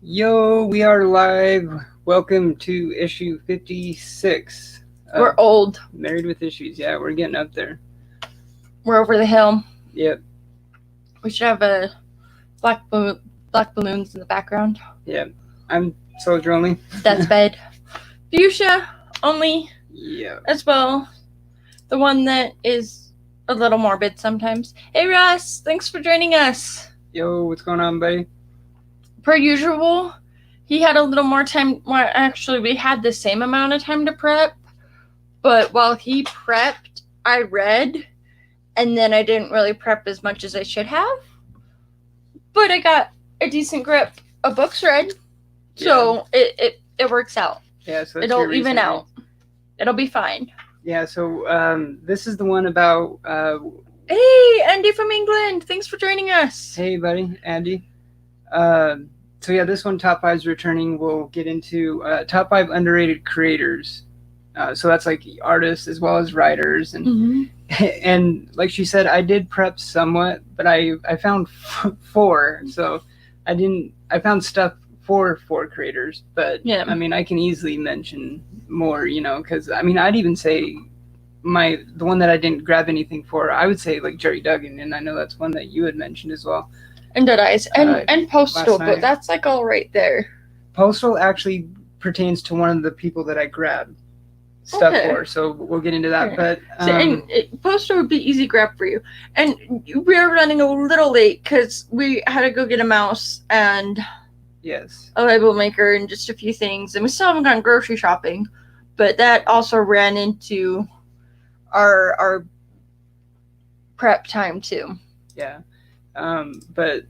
Yo, we are live. Welcome to issue 56. We're old. Married with Issues. Yeah, we're getting up there. We're over the hill. Yep. We should have a black balloons in the background. Yep. I'm soldier only. That's bed. Fuchsia only. Yeah. As well. The one that is a little morbid sometimes. Hey Russ, thanks for joining us. Yo, what's going on, buddy? Per usual, he had a little more time. Well, actually, we had the same amount of time to prep. But while he prepped, I read. And then I didn't really prep as much as I should have. But I got a decent grip of books read. So it works out. Yeah, so it'll even out. It'll be fine. Yeah, so this is the one about... Hey, Andy from England. Thanks for joining us. Hey, buddy. Andy. So yeah, this one, Top 5's returning. We'll get into Top 5 Underrated Creators. So that's like artists as well as writers. And and like she said, I did prep somewhat, but I found 4. So I found stuff for 4 creators. But yeah, I mean, I can easily mention more, because I mean, I'd even say the one that I didn't grab anything for, I would say like Jerry Duggan. And I know that's one that you had mentioned as well. And Dead Eyes. And Postal, but that's like all right there. Postal actually pertains to one of the people that I grabbed stuff for, so we'll get into that. But Postal would be easy grab for you. And we're running a little late because we had to go get a mouse and a label maker and just a few things. And we still haven't gone grocery shopping. But that also ran into our prep time too. Yeah. But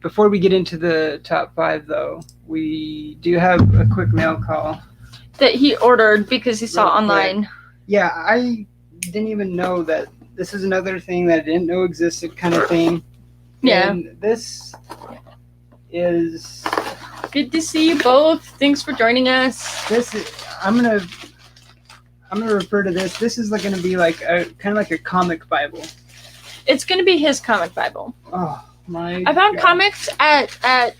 before we get into the top 5, though, we do have a quick mail call that he ordered because he saw online. Yeah, I didn't even know that this is another thing that I didn't know existed, kind of thing. Yeah. And this is good to see you both. Thanks for joining us. This is I'm gonna refer to this. This is gonna be like a kind of like a comic Bible. It's going to be his comic Bible. Oh, my I found God. comics at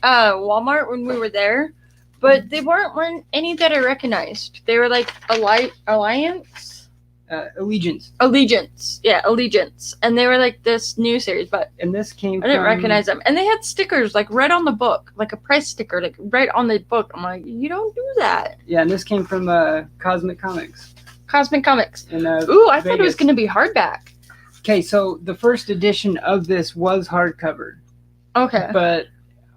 Walmart when we were there, but they weren't any that I recognized. They were like Allegiance. Yeah, Allegiance. And they were like this new series, but and this came I didn't recognize them. And they had stickers like right on the book, like a price sticker, like right on the book. I'm like, you don't do that. Yeah, and this came from Cosmic Comics. Cosmic Comics. In, ooh, I thought it was going to be hardback. Okay, so the first edition of this was hardcover. Okay. But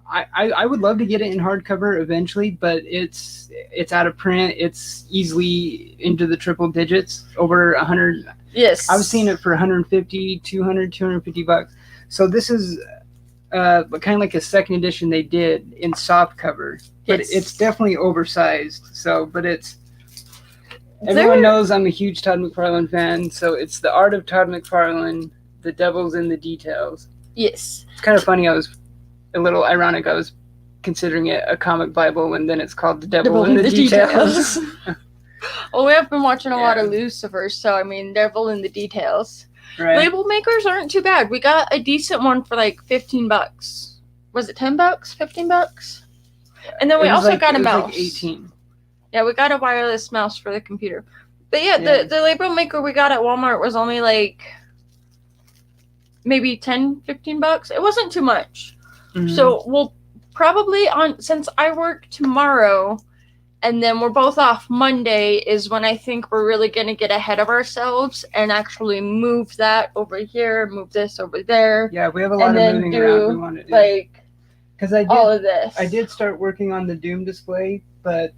I would love to get it in hardcover eventually, but it's out of print. It's easily into the triple digits, over 100. Yes. I was seeing it for 150, 200, 250 bucks. So this is kind of like a second edition they did in soft cover. But it's definitely oversized. So, but it's... Everyone knows I'm a huge Todd McFarlane fan, so it's the art of Todd McFarlane, the devil's in the details. Yes. It's kind of funny. I was a little ironic. I was considering it a comic Bible, and then it's called the devil in the details. Well, we have been watching a lot of Lucifer, so I mean, devil in the details. Right. Label makers aren't too bad. We got a decent one for like $15. Was it $10? $15? And then we also got a mouse. Like 18. Yeah, we got a wireless mouse for the computer. But yeah, the label maker we got at Walmart was only like maybe $10-15. It wasn't too much. Mm-hmm. So we'll probably since I work tomorrow and then we're both off Monday is when I think we're really going to get ahead of ourselves and actually move that over here, move this over there. Yeah, we have a lot of moving around we want to do. Like, because all of this. I did start working on the Doom display, but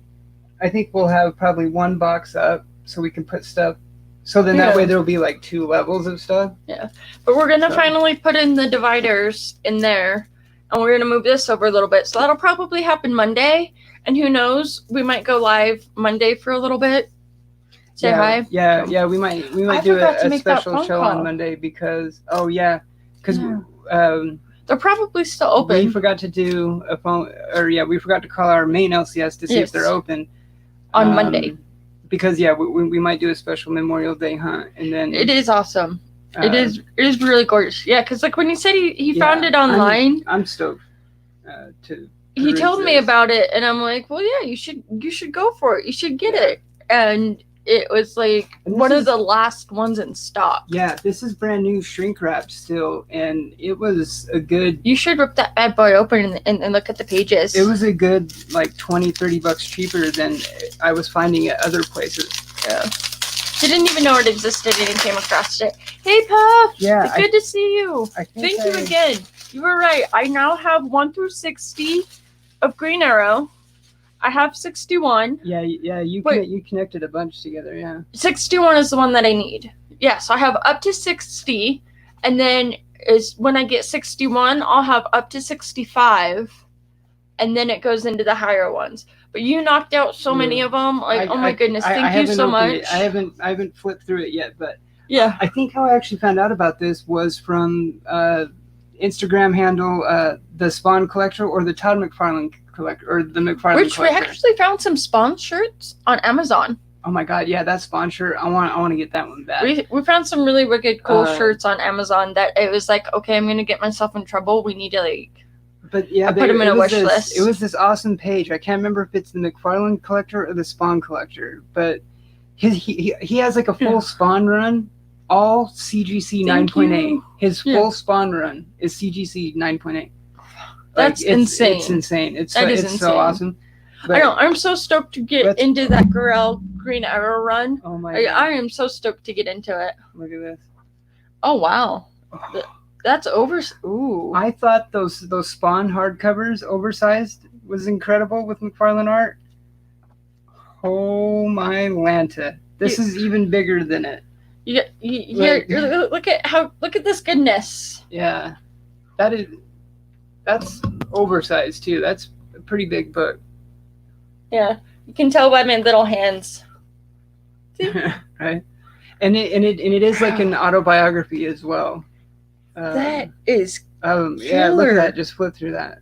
I think we'll have probably one box up so we can put stuff. So then that way there'll be like 2 levels of stuff. Yeah. But we're going to finally put in the dividers in there. And we're going to move this over a little bit. So that'll probably happen Monday. And who knows, we might go live Monday for a little bit. Say hi. Yeah, we might do a special show on Monday because, they're probably still open. We forgot to do a phone, we forgot to call our main LCS to see if they're open. On Monday. Because, we might do a special Memorial Day hunt. And then it is awesome. It is really gorgeous. Yeah, because like when he said he found it online. I'm stoked he told me this. about it, and I'm like, well, yeah, you should go for it. You should get it. And it was like one of the last ones in stock. Yeah, this is brand new, shrink wrapped still, and it was a good. You should rip that bad boy open and look at the pages. It was a good like $20-$30 cheaper than I was finding at other places. Yeah. He didn't even know it existed, and he came across it. Hey, Puff. Yeah. It's good to see you. Thank you again. You were right. I now have 1 through 60 of Green Arrow. I have 61. Yeah. You connected a bunch together. Yeah. 61 is the one that I need. Yeah, so I have up to 60, and then is when I get 61, I'll have up to 65, and then it goes into the higher ones. But you knocked out so many of them. Like, oh my goodness, thank you so much. I haven't flipped through it yet, but yeah. I think how I actually found out about this was from Instagram handle the Spawn Collector or the Todd McFarlane Collector or the McFarlane Which Collector. We actually found some Spawn shirts on Amazon. Oh my god, yeah, that Spawn shirt. I want to get that one back. We found some really wicked cool shirts on Amazon that it was like, okay, I'm gonna get myself in trouble. We need to like. But yeah, I put them in a wish list. It was this awesome page. I can't remember if it's the McFarlane Collector or the Spawn Collector, but he has like a full Spawn run, all CGC 9.8. His full Spawn run is CGC 9.8. That's insane. It's insane. It's insane. So awesome. But I know. I'm so stoked to get into that Green Arrow run. Oh my god. I am so stoked to get into it. Look at this. Oh wow. That's Ooh. I thought those Spawn hardcovers, oversized, was incredible with McFarlane art. Oh my Lanta. This is even bigger than it. Look at this goodness. Yeah. That's oversized too. That's a pretty big book. Yeah. You can tell by my little hands. Right? And it is like an autobiography as well. That is yeah, look at that. Just flip through that.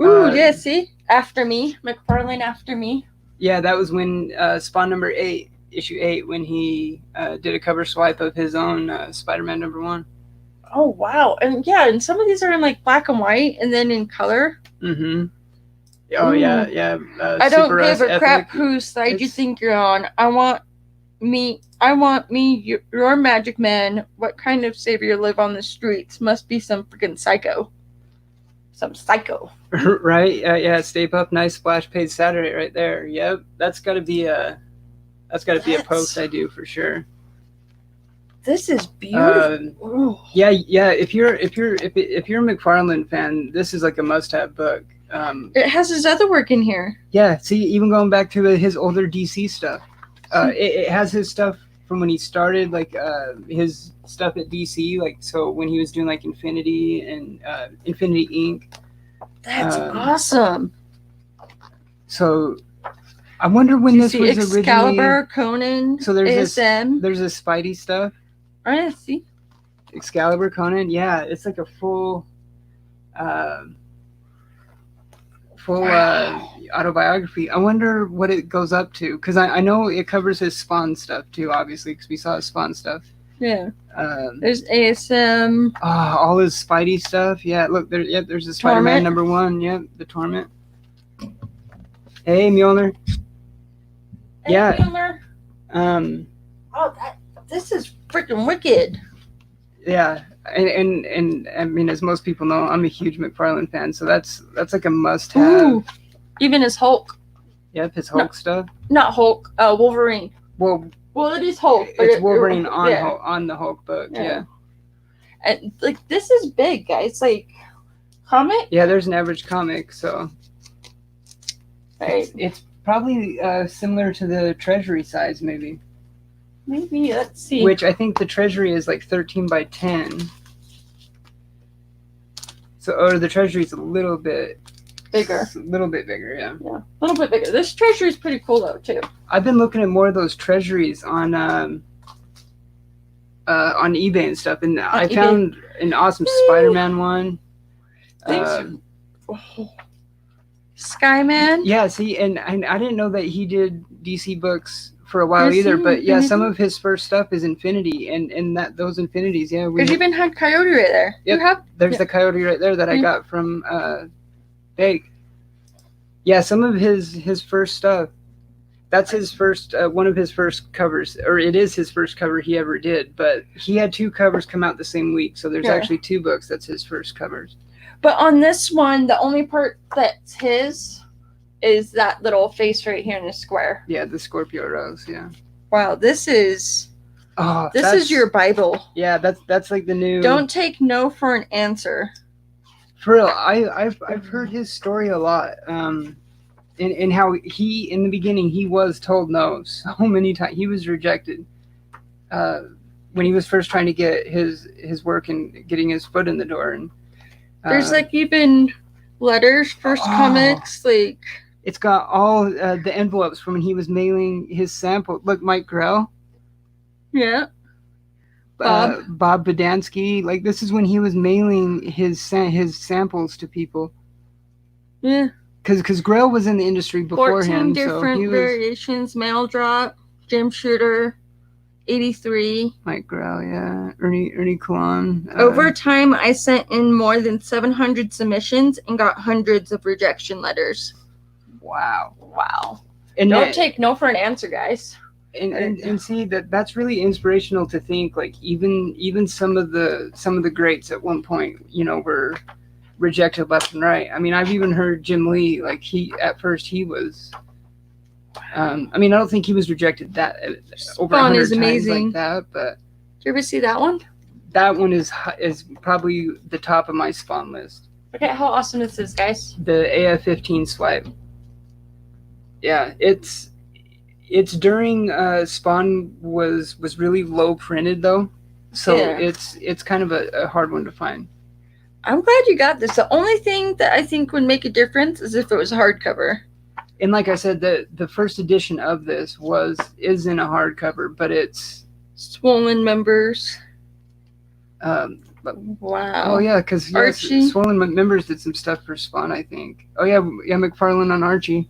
Ooh, yeah, see? After Me. McFarlane After Me. Yeah, that was when Spawn number 8, issue 8, when he did a cover swipe of his own Spider-Man number 1. Oh, wow. And yeah, and some of these are in like black and white and then in color. Mm-hmm. Oh, yeah. I don't give a crap whose side you think you're on. I want me, your magic man. What kind of savior live on the streets? Must be some freaking psycho. Some psycho. Right? Yeah, Stay Puft, nice splash page Saturday right there. Yep. That's gotta be a post I do for sure. This is beautiful. Yeah. If you're a McFarlane fan, this is like a must-have book. It has his other work in here. Yeah, see, even going back to his older DC stuff. It has his stuff from when he started, like his stuff at DC, like so when he was doing like Infinity and Infinity Inc. That's awesome. So I wonder when this was originally. Excalibur, Conan, so there's ASM. There's this Spidey stuff. I see. Excalibur, Conan, yeah, it's like a full autobiography. I wonder what it goes up to, because I know it covers his Spawn stuff too, obviously, because we saw his Spawn stuff. Yeah. There's ASM. All his Spidey stuff. Yeah, look, there's a Spider-Man number 1. Yep, the Torment. Hey, Mjolnir. Hey, yeah. Mjolnir. This is freaking wicked. Yeah. And I mean, as most people know, I'm a huge McFarlane fan, so that's like a must-have. Ooh, even his Hulk. Yep, his Hulk stuff. Not Hulk, Wolverine. Well, it is Hulk. But it's Wolverine on the Hulk book. Yeah. And like this is big, guys. Like comic. Yeah, there's an average comic, so right. It's probably similar to the Treasury size, maybe. Maybe, let's see. Which I think the Treasury is like 13 by 10. So, or the Treasury is a little bit bigger. A little bit bigger, yeah. Yeah, a little bit bigger. This Treasury is pretty cool though, too. I've been looking at more of those Treasuries on eBay and stuff, and I found an awesome Spider-Man one. Skyman. Yeah, see, and I didn't know that he did DC books for a while either, but yeah, some of his first stuff is Infinity, and those Infinities, yeah. There's even had Coyote right there. Yep, there's the Coyote right there that I got from Bake. Yeah, some of his first stuff. That's his first one of his first covers, or it is his first cover he ever did. But he had 2 covers come out the same week, so there's actually 2 books that's his first covers. But on this one, the only part that's his is that little face right here in the square. Yeah, the Scorpio rose. Yeah. Wow, this is your Bible. Yeah, that's like the new. Don't take no for an answer. For real, I've heard his story a lot. And how he in the beginning he was told no so many times. He was rejected when he was first trying to get his work and getting his foot in the door. And there's like even letters, first comics, like it's got all the envelopes from when he was mailing his sample. Look, Mike Grell. Yeah. Bob Bodansky. Like this is when he was mailing his samples to people. Yeah. Because Grell was in the industry before 14 him. different variations, mail drop, Jim Shooter, 83. Mike Grell, yeah. Ernie Colon. Over time, I sent in more than 700 submissions and got hundreds of rejection letters. Wow. And don't take no for an answer, guys. And see that's really inspirational to think like even some of the greats at one point, were rejected left and right. I mean, I've even heard Jim Lee, like at first he was I don't think he was rejected that over 100 is amazing times like that, but did you ever see that one? That one is probably the top of my Spawn list. Look at how awesome this is, guys. The AF-15 swipe. Yeah, it's during Spawn was really low printed though, so it's kind of a hard one to find. I'm glad you got this. The only thing that I think would make a difference is if it was a hardcover. And like I said, the first edition of this is in a hardcover, but it's Swollen Members. Wow. Oh yeah, because Swollen Members did some stuff for Spawn, I think. Oh yeah, McFarlane on Archie.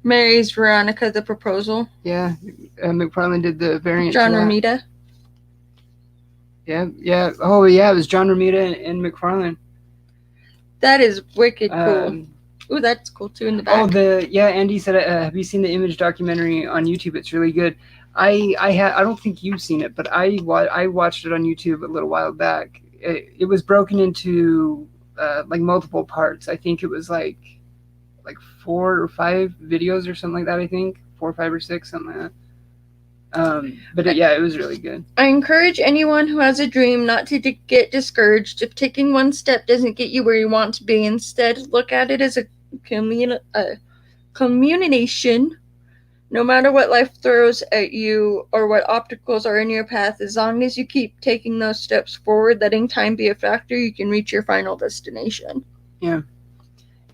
Mary's Veronica, the Proposal. Yeah, McFarlane did the variant. John Romita. Yeah. Oh, yeah, it was John Romita and McFarlane. That is wicked cool. Ooh, that's cool too in the back. Andy said, have you seen the Image documentary on YouTube? It's really good. I don't think you've seen it, but I watched it on YouTube a little while back. It was broken into like multiple parts. I think it was like 4 or 5 videos or something like that. I think 4, 5, or 6, something like that. It was really good. I encourage anyone who has a dream not to get discouraged if taking one step doesn't get you where you want to be. Instead, look at it as a communication. No matter what life throws at you or what obstacles are in your path, as long as you keep taking those steps forward, letting time be a factor, you can reach your final destination. Yeah.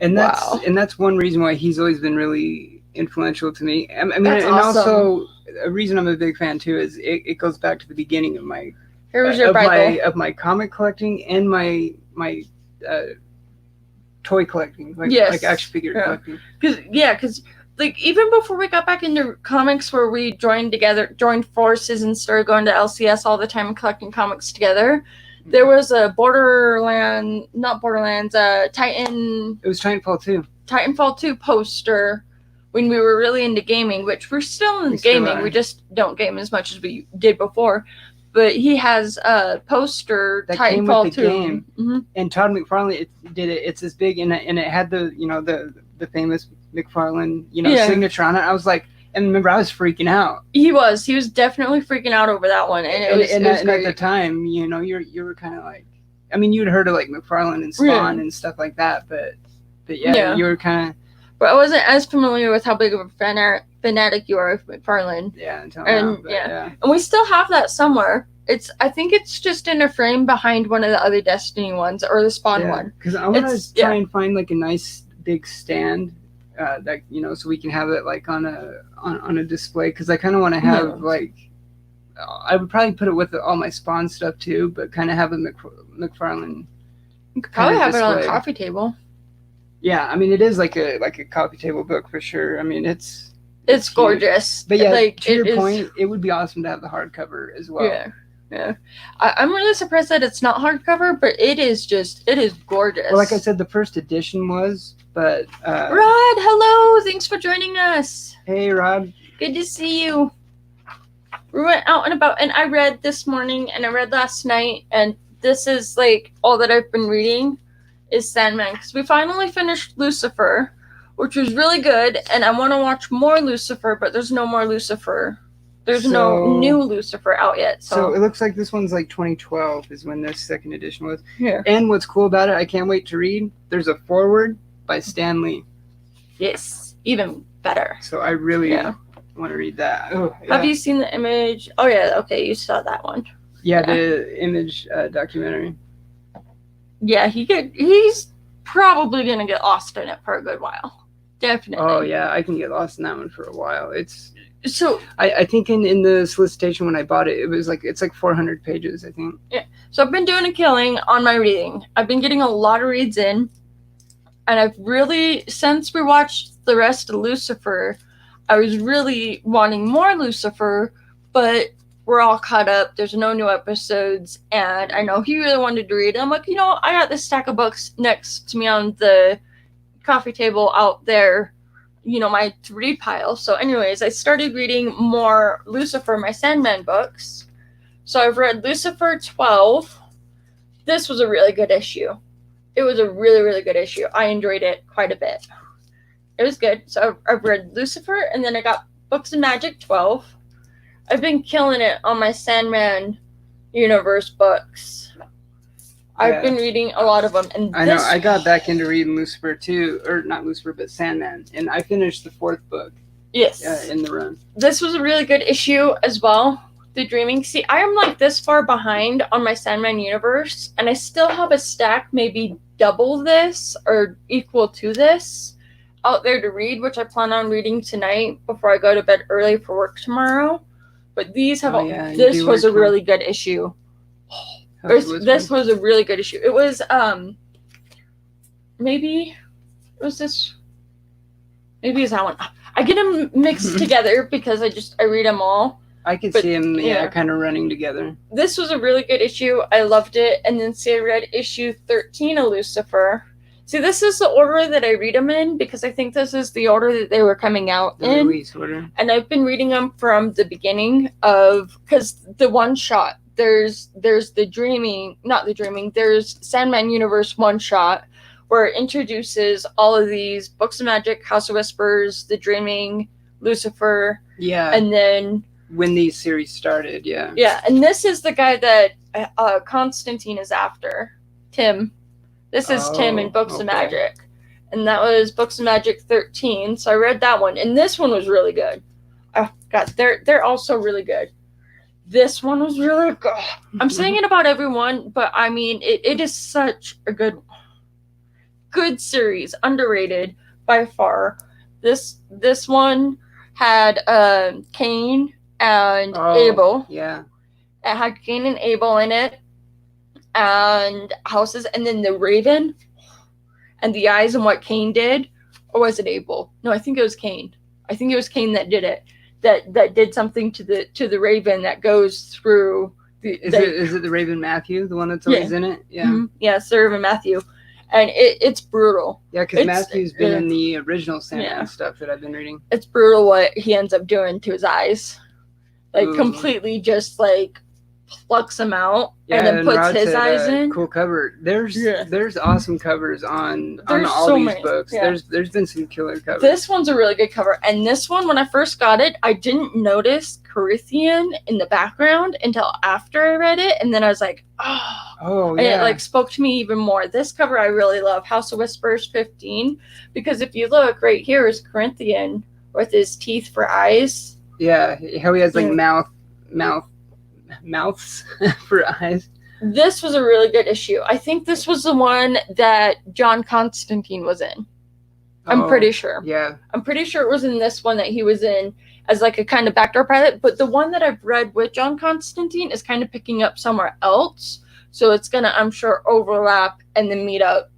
And that's one reason why he's always been really influential to me. I mean, that's awesome. Also a reason I'm a big fan too is it goes back to the beginning of my my comic collecting and my toy collecting, like action figure collecting. Because like even before we got back into comics, where we joined forces and started going to LCS all the time and collecting comics together. There was a Titan. It was Titanfall 2. Titanfall 2 poster when we were really into gaming, which we're still in gaming. We just don't game as much as we did before. But he has a poster that Titanfall came with the 2. Game. Mm-hmm. And Todd McFarlane did it. It's this big, and it had the famous McFarlane signature on it. I was like. And remember, I was freaking out. He was definitely freaking out over that one, and at the time, you were kind of like, I mean, you'd heard of like McFarlane and Spawn and stuff like that, but you were kind of. But I wasn't as familiar with how big of a fanatic you are of McFarlane. Yeah, until now. And we still have that somewhere. I think it's just in a frame behind one of the other Destiny ones or the Spawn one. Because I want to try and find like a nice big stand. That so we can have it like on a display, because I kind of want to have like I would probably put it with all my Spawn stuff too, but kind of have a McFarlane. You could probably have it on a coffee table. Yeah, I mean it is like a coffee table book for sure. I mean it's gorgeous. But yeah, like, to your point, it would be awesome to have the hardcover as well. Yeah. I'm really surprised that it's not hardcover, but it is gorgeous. Well, like I said, the first edition was. But Rod, hello! Thanks for joining us. Hey, Rod. Good to see you. We went out and about, and I read this morning, and I read last night, and this is like all that I've been reading is Sandman, because we finally finished Lucifer, which was really good, and I want to watch more Lucifer, but there's no more Lucifer. There's no new Lucifer out yet. So it looks like this one's like 2012 is when this second edition was. Here. And what's cool about it, I can't wait to read, there's a foreword by Stan Lee. Yes, even better. So I really want to read that. Oh, yeah. Have you seen the Image? Oh, yeah, okay, you saw that one. Yeah, the Image documentary. Yeah, he's probably going to get lost in it for a good while. Definitely. Oh, yeah, I can get lost in that one for a while. So I think in the solicitation when I bought it, it's like 400 pages, I think. Yeah. So I've been doing a killing on my reading. I've been getting a lot of reads in. And I've really, since we watched the rest of Lucifer, I was really wanting more Lucifer, but we're all caught up. There's no new episodes. And I know he really wanted to read. I'm like, I got this stack of books next to me on the coffee table out there. My to-read pile. So anyways, I started reading more Lucifer, my Sandman books. So I've read Lucifer 12. This was a really good issue. It was a really, really good issue. I enjoyed it quite a bit. It was good. So I've read Lucifer, and then I got Books of Magic 12. I've been killing it on my Sandman universe books. I've been reading a lot of them. And I know. I got back into reading Lucifer too, or not Lucifer, but Sandman. And I finished the 4th book. Yes. In the run. This was a really good issue as well. The Dreaming. See, I am like this far behind on my Sandman universe, and I still have a stack maybe double this or equal to this out there to read, which I plan on reading tonight before I go to bed early for work tomorrow. But these have this was a really good issue. This was a really good issue. It was maybe it was this. Maybe it's that one. I get them mixed together because I read them all. I could see them, kind of running together. This was a really good issue. I loved it. And then I read issue 13 of Lucifer. See, this is the order that I read them in because I think this is the order that they were coming out in. Release order. And I've been reading them from the beginning because the one shot. There's there's Sandman Universe one shot where it introduces all of these Books of Magic, House of Whispers, The Dreaming, Lucifer. Yeah. And then when these series started, yeah. Yeah, and this is the guy that Constantine is after. Tim. This is Tim in Books of Magic. And that was Books of Magic 13. So I read that one. And this one was really good. Oh, God, they're also really good. This one was really good. I'm saying it about everyone, but I mean, it is such a good series. Underrated by far. This one had Cain and Abel. Yeah. It had Cain and Abel in it. And houses. And then the Raven. And the eyes and what Cain did. Or was it Abel? No, I think it was Cain. I think it was Cain that did it. That did something to the Raven that goes through. Is it the Raven Matthew, the one that's always in it? Yeah. Mm-hmm. Yeah, it's the Raven Matthew. And it's brutal. Yeah, because Matthew's been in the original Sandman stuff that I've been reading. It's brutal what he ends up doing to his eyes. Like, completely just, like, plucks them out and then puts his eyes in. Cool cover. There's awesome covers on all these books. Yeah. There's been some killer covers. This one's a really good cover. And this one, when I first got it, I didn't notice Corinthian in the background until after I read it. And then I was like, and it like spoke to me even more. This cover I really love, House of Whispers 15, because if you look right here is Corinthian with his teeth for eyes. Yeah, how he has like mouths for eyes. This was a really good issue. I think this was the one that John Constantine was in. I'm pretty sure. Yeah. I'm pretty sure it was in this one that he was in as like a kind of backdoor pilot. But the one that I've read with John Constantine is kind of picking up somewhere else. So it's going to, I'm sure, overlap and then meet up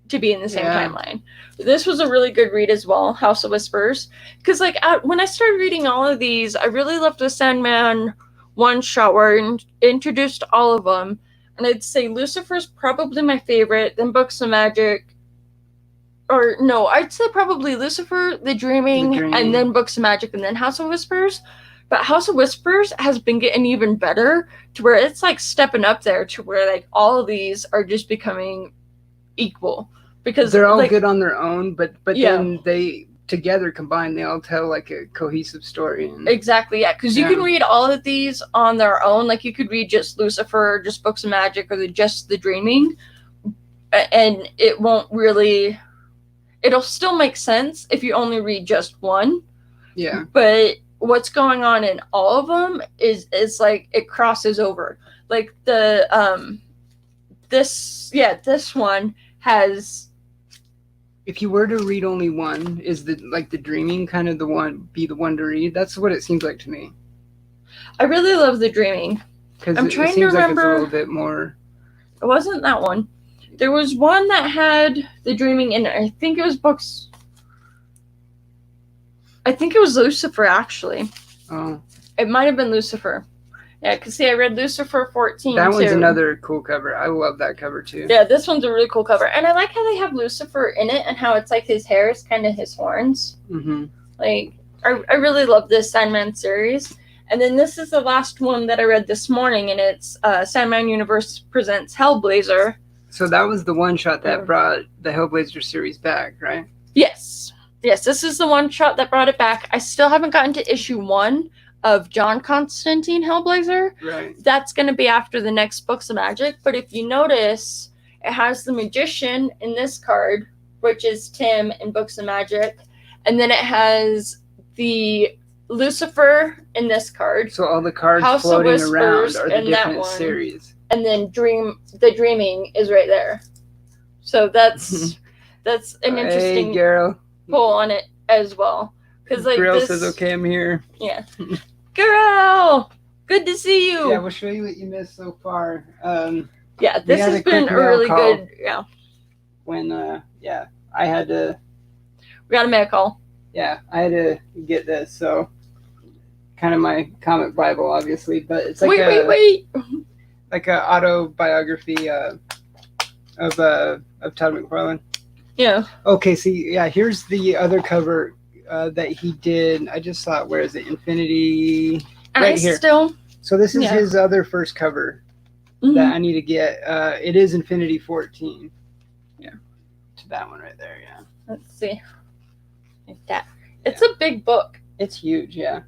to be in the same timeline. This was a really good read as well, House of Whispers. Because like when I started reading all of these, I really loved the Sandman one shot where I introduced all of them. And I'd say Lucifer's probably my favorite, then Books of Magic, or no, I'd say probably Lucifer, The Dreaming, and then Books of Magic, and then House of Whispers. But House of Whispers has been getting even better to where it's like stepping up there to where like all of these are just becoming equal, because they're all like, good on their own, but then they together combined, they all tell like a cohesive story. And, exactly, yeah, because you can read all of these on their own. Like you could read just Lucifer, just Books of Magic, or just The Dreaming, and it won't really. It'll still make sense if you only read just one. Yeah. But what's going on in all of them is like it crosses over. Like the this one has. If you were to read only one, is the Dreaming kind of the one to read? That's what it seems like to me. I really love The Dreaming. Because it seems like it's a little bit more. It wasn't that one. There was one that had The Dreaming in it. I think it was books. I think it was Lucifer, actually. Oh. It might have been Lucifer. Yeah, because see, I read Lucifer 14 That one's too. another cool cover. I love that cover too. Yeah, this one's a really cool cover. And I like how they have Lucifer in it and how it's like his hair is kind of his horns. Mm-hmm. Like, I really love this Sandman series. And then this is the last one that I read this morning, and it's Sandman Universe Presents Hellblazer. So that was the one shot that brought the Hellblazer series back, right? Yes. Yes, this is the one shot that brought it back. I still haven't gotten to issue 1 of John Constantine Hellblazer. Right. That's going to be after the next Books of Magic. But if you notice, it has the Magician in this card, which is Tim in Books of Magic. And then it has the Lucifer in this card. So all the cards House floating of around are the in that different one. series. And then The Dreaming is right there. So that's an interesting pull on it as well. Because like Girl says, "Okay, I'm here." Yeah. Girl, good to see you. Yeah, we'll show you what you missed so far. Yeah, this has been a really good. Yeah. When I had to. We got to make a call. Yeah, I had to get this, so kind of my comic Bible, obviously, but it's like wait. Like an autobiography of Todd McFarlane. Yeah. Okay, see, yeah, here's the other cover that he did. I just saw it. Where is it? Infinity. And right here. So this is his other first cover that I need to get. It is Infinity 14. Yeah. To that one right there, yeah. Let's see. Like that. It's a big book. It's huge, yeah.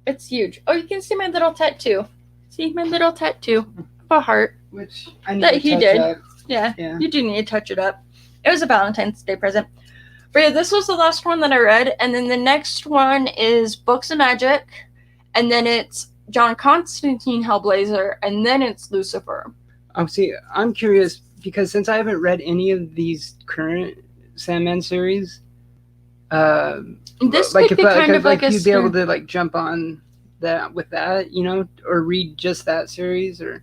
It's huge. Oh, you can see my little tattoo. See my little tattoo of a heart. Which I need that to he touch did. up. Yeah, you do need to touch it up. It was a Valentine's Day present. But yeah, this was the last one that I read. And then the next one is Books of Magic. And then it's John Constantine Hellblazer. And then it's Lucifer. See, I'm curious because since I haven't read any of these current Sandman series, this like could be kind of like a you'd be able to like jump on that with that, or read just that series, or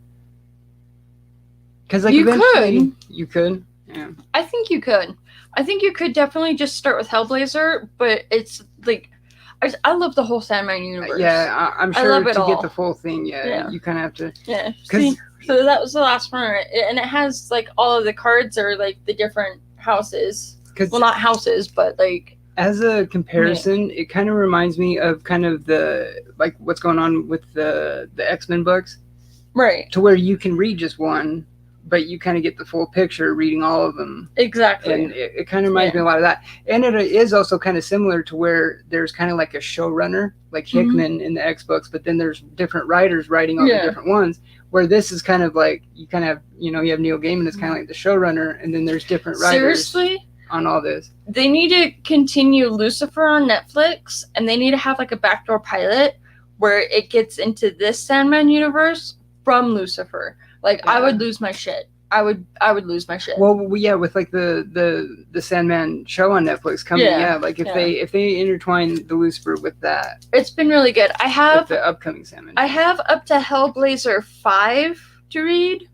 because like you could. Yeah. I think you could. I think you could definitely just start with Hellblazer, but it's like I love the whole Sandman universe. Yeah, I'm sure to get the full thing. Yeah, you kind of have to. Yeah. See, so that was the last one, and it has like all of the cards are like the different houses. Well, not houses, but like. As a comparison, it kind of reminds me of kind of the like what's going on with the X-Men books, right? To where you can read just one, but you kind of get the full picture reading all of them. Exactly. And it kind of reminds me a lot of that. And it is also kind of similar to where there's kind of like a showrunner, like Hickman in the X books, but then there's different writers writing all the different ones. Where this is kind of like you kind of have you have Neil Gaiman is kind of like the showrunner, and then there's different writers. Seriously. On all this, they need to continue Lucifer on Netflix, and they need to have like a backdoor pilot where it gets into this Sandman universe from Lucifer. Like I would lose my shit. I would lose my shit. Well, yeah, with like the Sandman show on Netflix coming, like if they intertwine the Lucifer with that, it's been really good. I have the upcoming Sandman. I have up to Hellblazer 5 to read,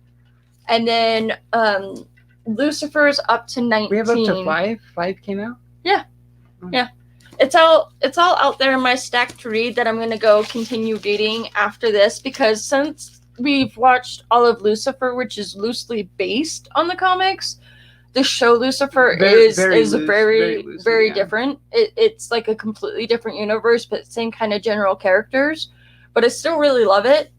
and then Lucifer's up to 19. We have up to 5? 5 came out? Yeah. Oh. Yeah. It's all out there in my stack to read that I'm going to go continue reading after this, because since we've watched all of Lucifer, which is loosely based on the comics, the show Lucifer Very is very loose, very yeah. different. It's like a completely different universe, but same kind of general characters. But I still really love it.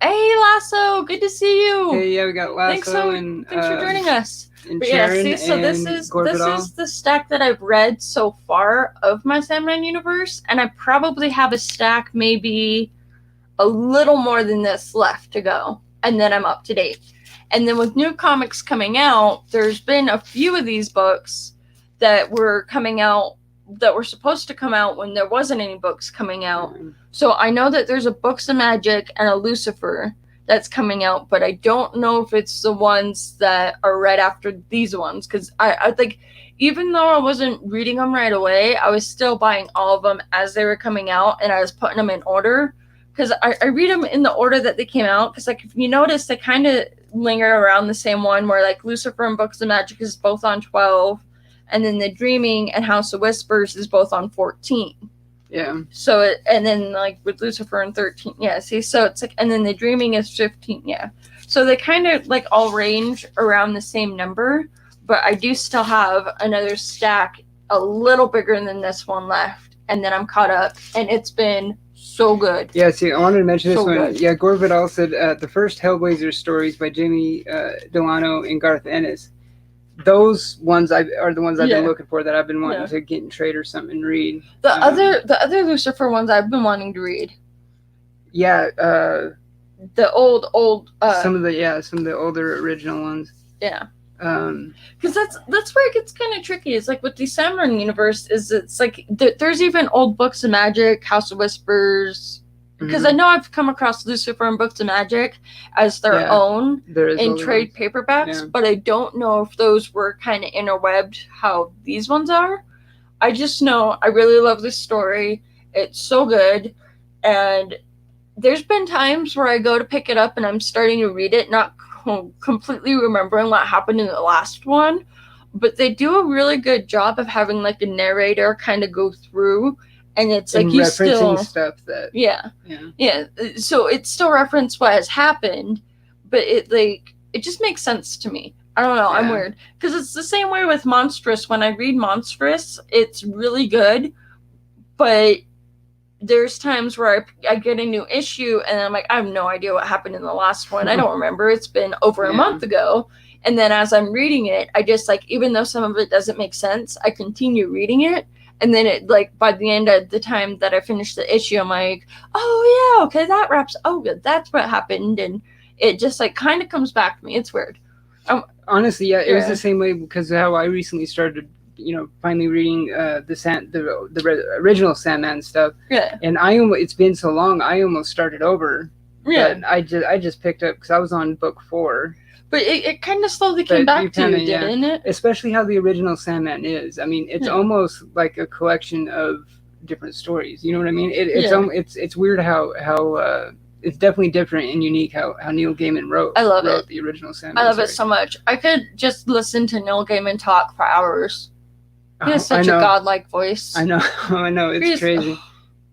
Hey, Lasso, good to see you. Hey, yeah, we got Lasso and thanks for joining us. and But Sharon yeah, see, so this and is Gorbadal. the stack that I've read so far of my Sandman universe, and I probably have a stack maybe a little more than this left to go, and then I'm up to date. And then with new comics coming out, there's been a few of these books that were coming out that were supposed to come out when there wasn't any books coming out. Mm-hmm. So I know that there's a Books of Magic and a Lucifer that's coming out, but I don't know if it's the ones that are right after these ones, because I think even though I wasn't reading them right away, I was still buying all of them as they were coming out, and I was putting them in order, because I read them in the order that they came out, because like if you notice, they kind of linger around the same one, where like Lucifer and Books of Magic is both on 12, and then The Dreaming and House of Whispers is both on 14. Yeah. So and then like with Lucifer and 13, yeah. See, so it's like, and then The Dreaming is 15, yeah. So they kind of like all range around the same number, but I do still have another stack a little bigger than this one left, and then I'm caught up, and it's been so good. Yeah, see, I wanted to mention this So one. good. Yeah, Gorbadal said the first Hellblazer stories by Jamie Delano and Garth Ennis. Those ones are the ones I've been looking for, that I've been wanting to get in trade or something and read. The other Lucifer ones I've been wanting to read. Yeah, The old some of the older original ones. Yeah. Because that's where it gets kind of tricky. It's like with the Sandman universe, is it's like there's even old Books of Magic, House of Whispers. Because I know I've come across Lucifer and Books of Magic as their own in trade paperbacks, but I don't know if those were kind of interwebbed how these ones are. I just know I really love this story. It's so good, and there's been times where I go to pick it up and I'm starting to read it, not completely remembering what happened in the last one, but they do a really good job of having like a narrator kind of go through, and it's like you still stuff that yeah. So it still reference what has happened, but it just makes sense to me. I don't know. I'm weird because it's the same way with Monstrous. When I read Monstrous, it's really good, but there's times where I get a new issue and I'm like, I have no idea what happened in the last one. I don't remember. It's been over a month ago. And then as I'm reading it, I just like, even though some of it doesn't make sense, I continue reading it. And then it like by the end of the time that I finish the issue, I'm like, oh yeah, okay, that wraps. Oh good, that's what happened. And it just like kind of comes back to me. It's weird. Honestly, it was the same way because how I recently started, finally reading the original Sandman stuff. Yeah. And it's been so long, I almost started over. Yeah. But I just picked up because I was on book 4. But it kind of slowly came back to you, didn't it? Especially how the original Sandman is. I mean, it's almost like a collection of different stories. You know what I mean? It's weird how it's definitely different and unique how Neil Gaiman wrote the original Sandman. I love it so much. I could just listen to Neil Gaiman talk for hours. He has such a godlike voice. I know. It's crazy.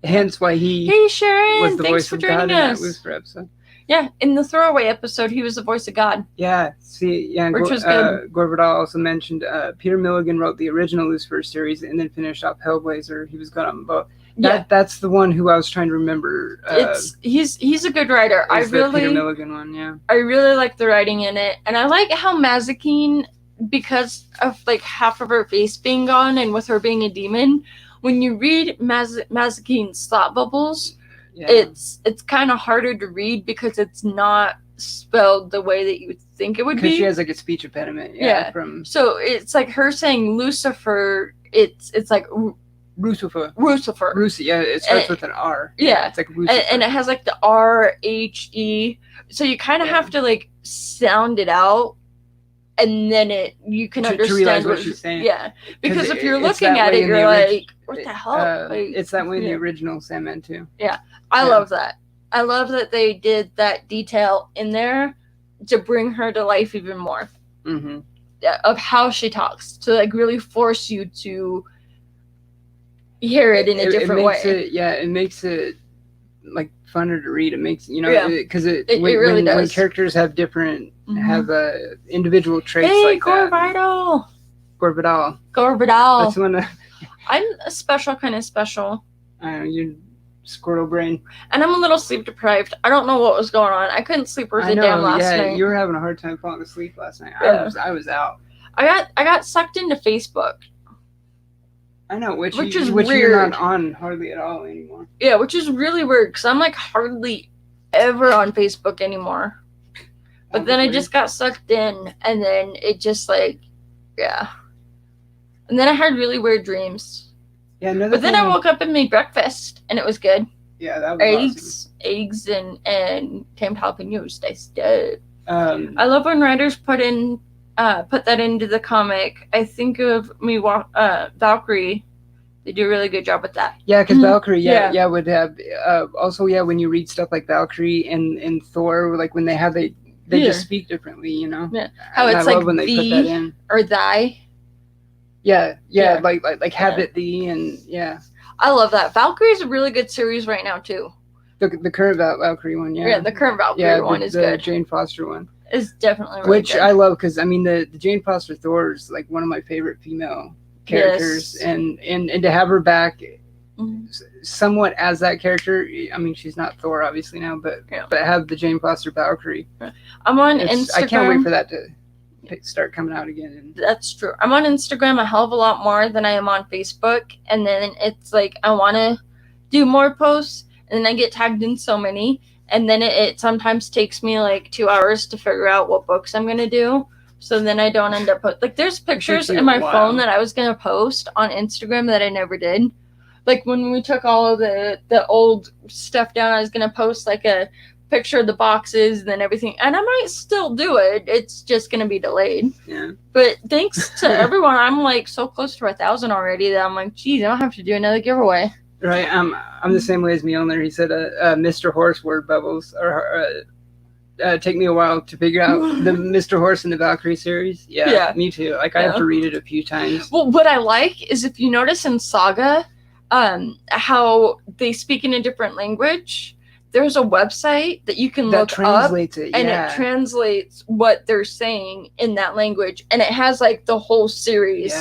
Hence why he Sharon, was the voice of God in that Lucifer episode. Yeah, in the throwaway episode, he was the voice of God. Yeah, which was good. Gorbadal also mentioned Peter Milligan wrote the original Lucifer series and then finished off Hellblazer. He was good on both. That's the one who I was trying to remember. He's a good writer. The Peter Milligan one, yeah. I really like the writing in it, and I like how Mazikeen, because of like half of her face being gone and with her being a demon, when you read Mazikeen's thought bubbles. Yeah. It's kind of harder to read because it's not spelled the way that you would think it would be. Because she has like a speech impediment. Yeah. So it's like her saying Lucifer. It's like Lucifer. Yeah, it starts with an R. Yeah, it's like Lucifer. And it has like the R-H-E. So you kind of have to like sound it out. And then you can understand to realize what she's saying. Yeah, because if you're looking at it, you're like, what the hell? It's that way in the original Sandman too. Yeah, I love that. I love that they did that detail in there to bring her to life even more. Mm-hmm. Of how she talks, to like really force you to hear it in a different way. It makes it like funner to read. It makes because when really does. When characters have different have individual traits like Gorvidal. Gorvidal. Gorvidal. That's one. I'm a special kind of special. I don't know, you squirrel brain. And I'm a little sleep deprived. I don't know what was going on. I couldn't sleep worth a damn last night. You were having a hard time falling asleep last night. Yeah. I was out. I got sucked into Facebook. I know, which is weird. You're not on hardly at all anymore. Yeah, which is really weird because I'm like hardly ever on Facebook anymore. But then I just got sucked in, and then it just like, yeah. And then I had really weird dreams. Yeah, but then I woke up and made breakfast, and it was good. Yeah, that was eggs, and tamed jalapenos. Tasted. I love when writers put that into the comic. I think of Valkyrie. They do a really good job with that. Yeah, because Valkyrie, would have also when you read stuff like Valkyrie and Thor, like when they just speak differently, you know. Yeah, how it's like when they put that in or thy. Yeah, like have it thee and yeah. I love that. Valkyrie is a really good series right now too. The current Valkyrie one, yeah. Yeah, the current Valkyrie one is good. The Jane Foster one is definitely really which good. I love because I mean the Jane Foster Thor is like one of my favorite female characters, and to have her back somewhat as that character. I mean, she's not Thor obviously now, but have the Jane Foster Valkyrie. I'm on Instagram. I can't wait for that to start coming out again. That's true. I'm on Instagram a hell of a lot more than I am on Facebook, and then it's like I want to do more posts, and then I get tagged in so many, and then it sometimes takes me like 2 hours to figure out what books I'm gonna do. So then I don't end up there's pictures in my phone that I was gonna post on Instagram that I never did. Like when we took all of the old stuff down, I was gonna post like a picture of the boxes and then everything, and I might still do it. It's just gonna be delayed. Yeah. But thanks to everyone, I'm like so close to 1,000 already that I'm like, geez, I don't have to do another giveaway. Right. I'm the same way as Mjolnir. He said, "Mr. Horse word bubbles or take me a while to figure out the Mr. Horse in the Valkyrie series." Yeah. Me too. Like I have to read it a few times. Well, what I like is if you notice in Saga, how they speak in a different language. There's a website that you can look up, and it translates what they're saying in that language, and it has like the whole series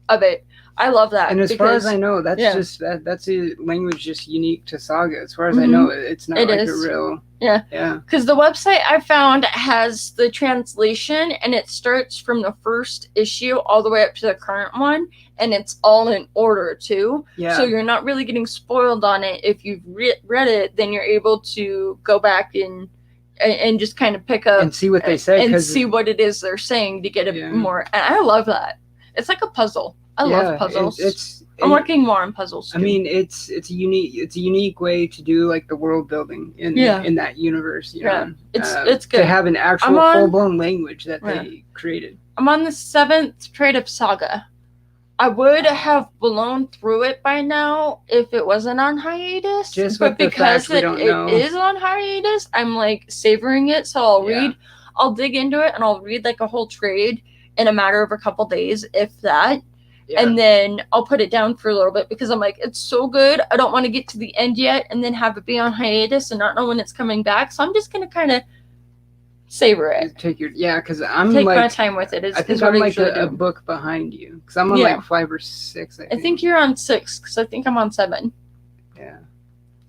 of it. I love that. And as far as I know, that's just that's a language just unique to Saga. As far as I know, it's not a real. Yeah. Because the website I found has the translation, and it starts from the first issue all the way up to the current one, and it's all in order too. Yeah. So you're not really getting spoiled on it. If you've read it, then you're able to go back and just kind of pick up and see what they say and see what it is they're saying to get a more. And I love that. It's like a puzzle. I love puzzles. I'm working more on puzzles too. I mean, it's a unique way to do like the world building in that universe. You know? It's good to have an actual full blown language that they created. I'm on the 7th trade of Saga. I would have blown through it by now if it wasn't on hiatus. But because it is on hiatus, I'm like savoring it. So I'll dig into it and I'll read like a whole trade in a matter of a couple days, if that. Yeah. And then I'll put it down for a little bit because I'm like, it's so good. I don't want to get to the end yet and then have it be on hiatus and not know when it's coming back. So I'm just going to kind of savor it. Because I'm take like, my time with it. I think I'm like a book behind you because I'm on like 5 or 6. I think you're on 6 because I think I'm on 7. Yeah.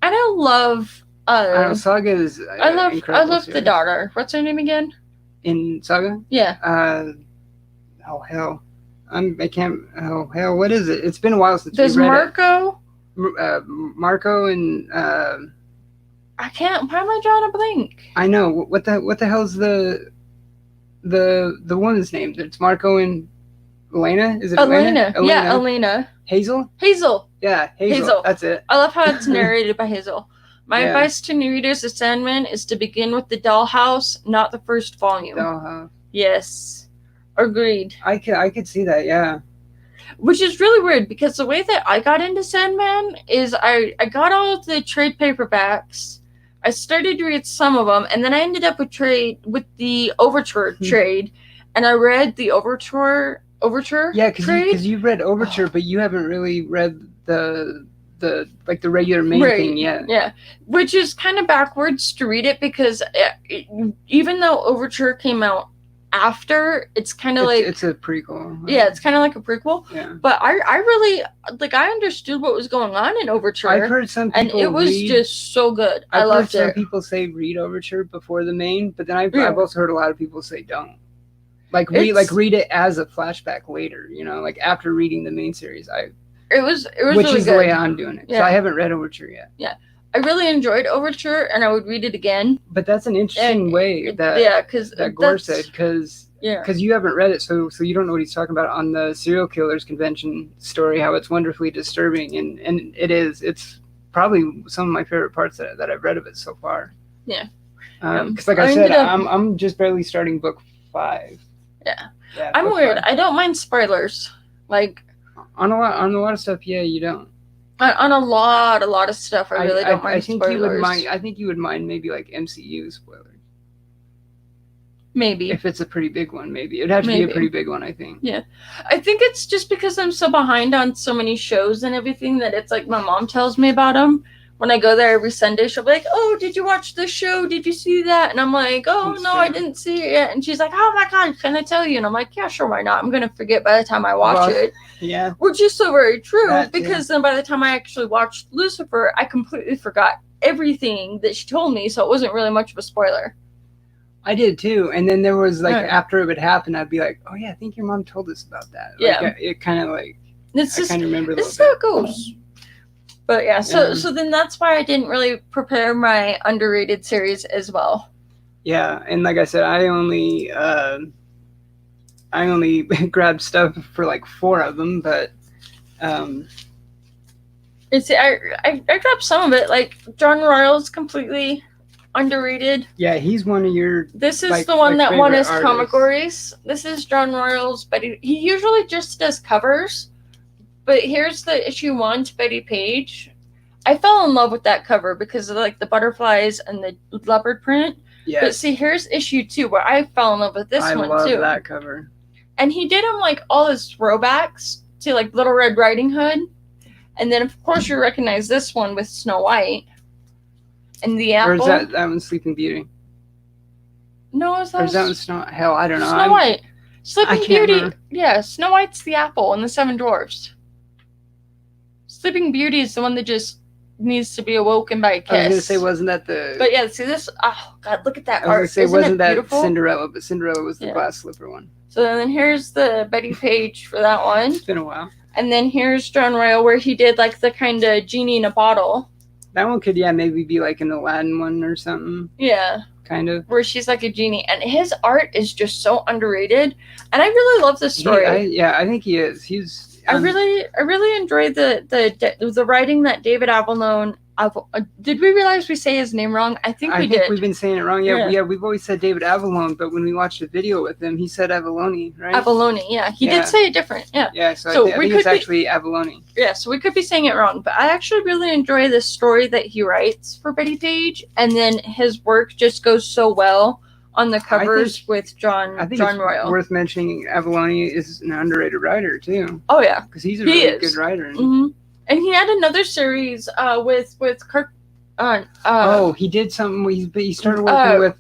And I love. Saga is. I love the daughter. What's her name again? In Saga? Yeah. Oh hell. I can't. Oh hell! What is it? It's been a while since there's we read Marco. It. Marco and. I can't. Why am I drawing a blank? I know what the hell's the woman's name? It's Marco and Elena. Is it Elena? Yeah, Elena. Hazel. Yeah, Hazel. That's it. I love how it's narrated by Hazel. My advice to new readers of Sandman is to begin with the Dollhouse, not the first volume. Dollhouse. Yes. Agreed. I could see that, yeah. Which is really weird because the way that I got into Sandman is I got all of the trade paperbacks. I started to read some of them, and then I ended up with the Overture trade, and I read the Overture yeah, because you've read Overture, but you haven't really read the the regular main thing yet. Yeah, which is kind of backwards to read it, because even though Overture came out after, it's kind of like it's a prequel. Right? Yeah, it's kind of like a prequel. Yeah. But I really I understood what was going on in Overture. I've heard some people, and it was just so good. I loved it. Some people say read Overture before the main, but then I've also heard a lot of people say don't. Read it as a flashback later, like after reading the main series. It was which really is good. The way I'm doing it. Yeah. So I haven't read Overture yet. Yeah. I really enjoyed Overture, and I would read it again. But that's an interesting way that Gore said, because you haven't read it, so you don't know what he's talking about on the serial killers convention story, how it's wonderfully disturbing, and it's probably some of my favorite parts that I've read of it so far. Yeah. Because I said, I'm just barely starting book 5. Yeah I'm weird. 5. I don't mind spoilers. On a lot of stuff, you don't. On a lot of stuff, I really don't mind spoilers. I think you would mind maybe MCU spoilers. Maybe. If it's a pretty big one, maybe. It'd have to be a pretty big one, I think. Yeah. I think it's just because I'm so behind on so many shows and everything that it's my mom tells me about them. When I go there every Sunday, she'll be like, "Oh, did you watch this show? Did you see that?" And I'm like, "Oh, no, I didn't see it yet." And she's like, "Oh my God, can I tell you?" And I'm like, "Yeah, sure, why not? I'm going to forget by the time I watch it." Yeah. Which is so very true, because then by the time I actually watched Lucifer, I completely forgot everything that she told me, so it wasn't really much of a spoiler. I did too. And then there was after it would happen, I'd be like, "Oh yeah, I think your mom told us about that." It kind of I kind of remember this is how it goes. But yeah, so then that's why I didn't really prepare my underrated series as well. Yeah, and like I said, I only grabbed stuff for 4 of them, but it's I grabbed some of it. John Royal's completely underrated. Yeah, he's one of your. This is the one that won his Comic-Gories. This is John Royal's Betty. He usually just does covers. But here's the issue 1 to Betty Page. I fell in love with that cover because of the butterflies and the leopard print. Yes. But see, here's issue 2 where I fell in love with this one too. I love that cover. And he did them all his throwbacks to Little Red Riding Hood. And then of course you recognize this one with Snow White and the apple. Or is that one Sleeping Beauty? No, is that one Snow? Hell, I don't know. Snow White. Sleeping Beauty. Remember. Yeah, Snow White's the apple and the 7 dwarfs. Sleeping Beauty is the one that just needs to be awoken by a kiss. I was going to say, wasn't that the... But yeah, see this... Oh, God, look at that art. I was going to say, wasn't that beautiful? Cinderella? But Cinderella was the glass slipper one. So then here's the Betty Page for that one. It's been a while. And then here's John Royal where he did the kind of genie in a bottle. That one could, maybe be an Aladdin one or something. Yeah. Kind of. Where she's a genie. And his art is just so underrated. And I really love this story. I think he is. He's... I really enjoyed the writing that David Avallone. Did we realize we say his name wrong? I think we did. We've been saying it wrong. Yeah, we've always said David Avallone, but when we watched the video with him, he said Avallone, right? Avallone, yeah. He did say it different, yeah. Yeah, so I think it's actually Avallone. Yeah, so we could be saying it wrong, but I actually really enjoy this story that he writes for Betty Page, and then his work just goes so well on the covers with John Royal. It's worth mentioning Avallone is an underrated writer too. Oh yeah, because he's a really good writer. Mm-hmm. And he had another series with Kirk. He did something. He started working with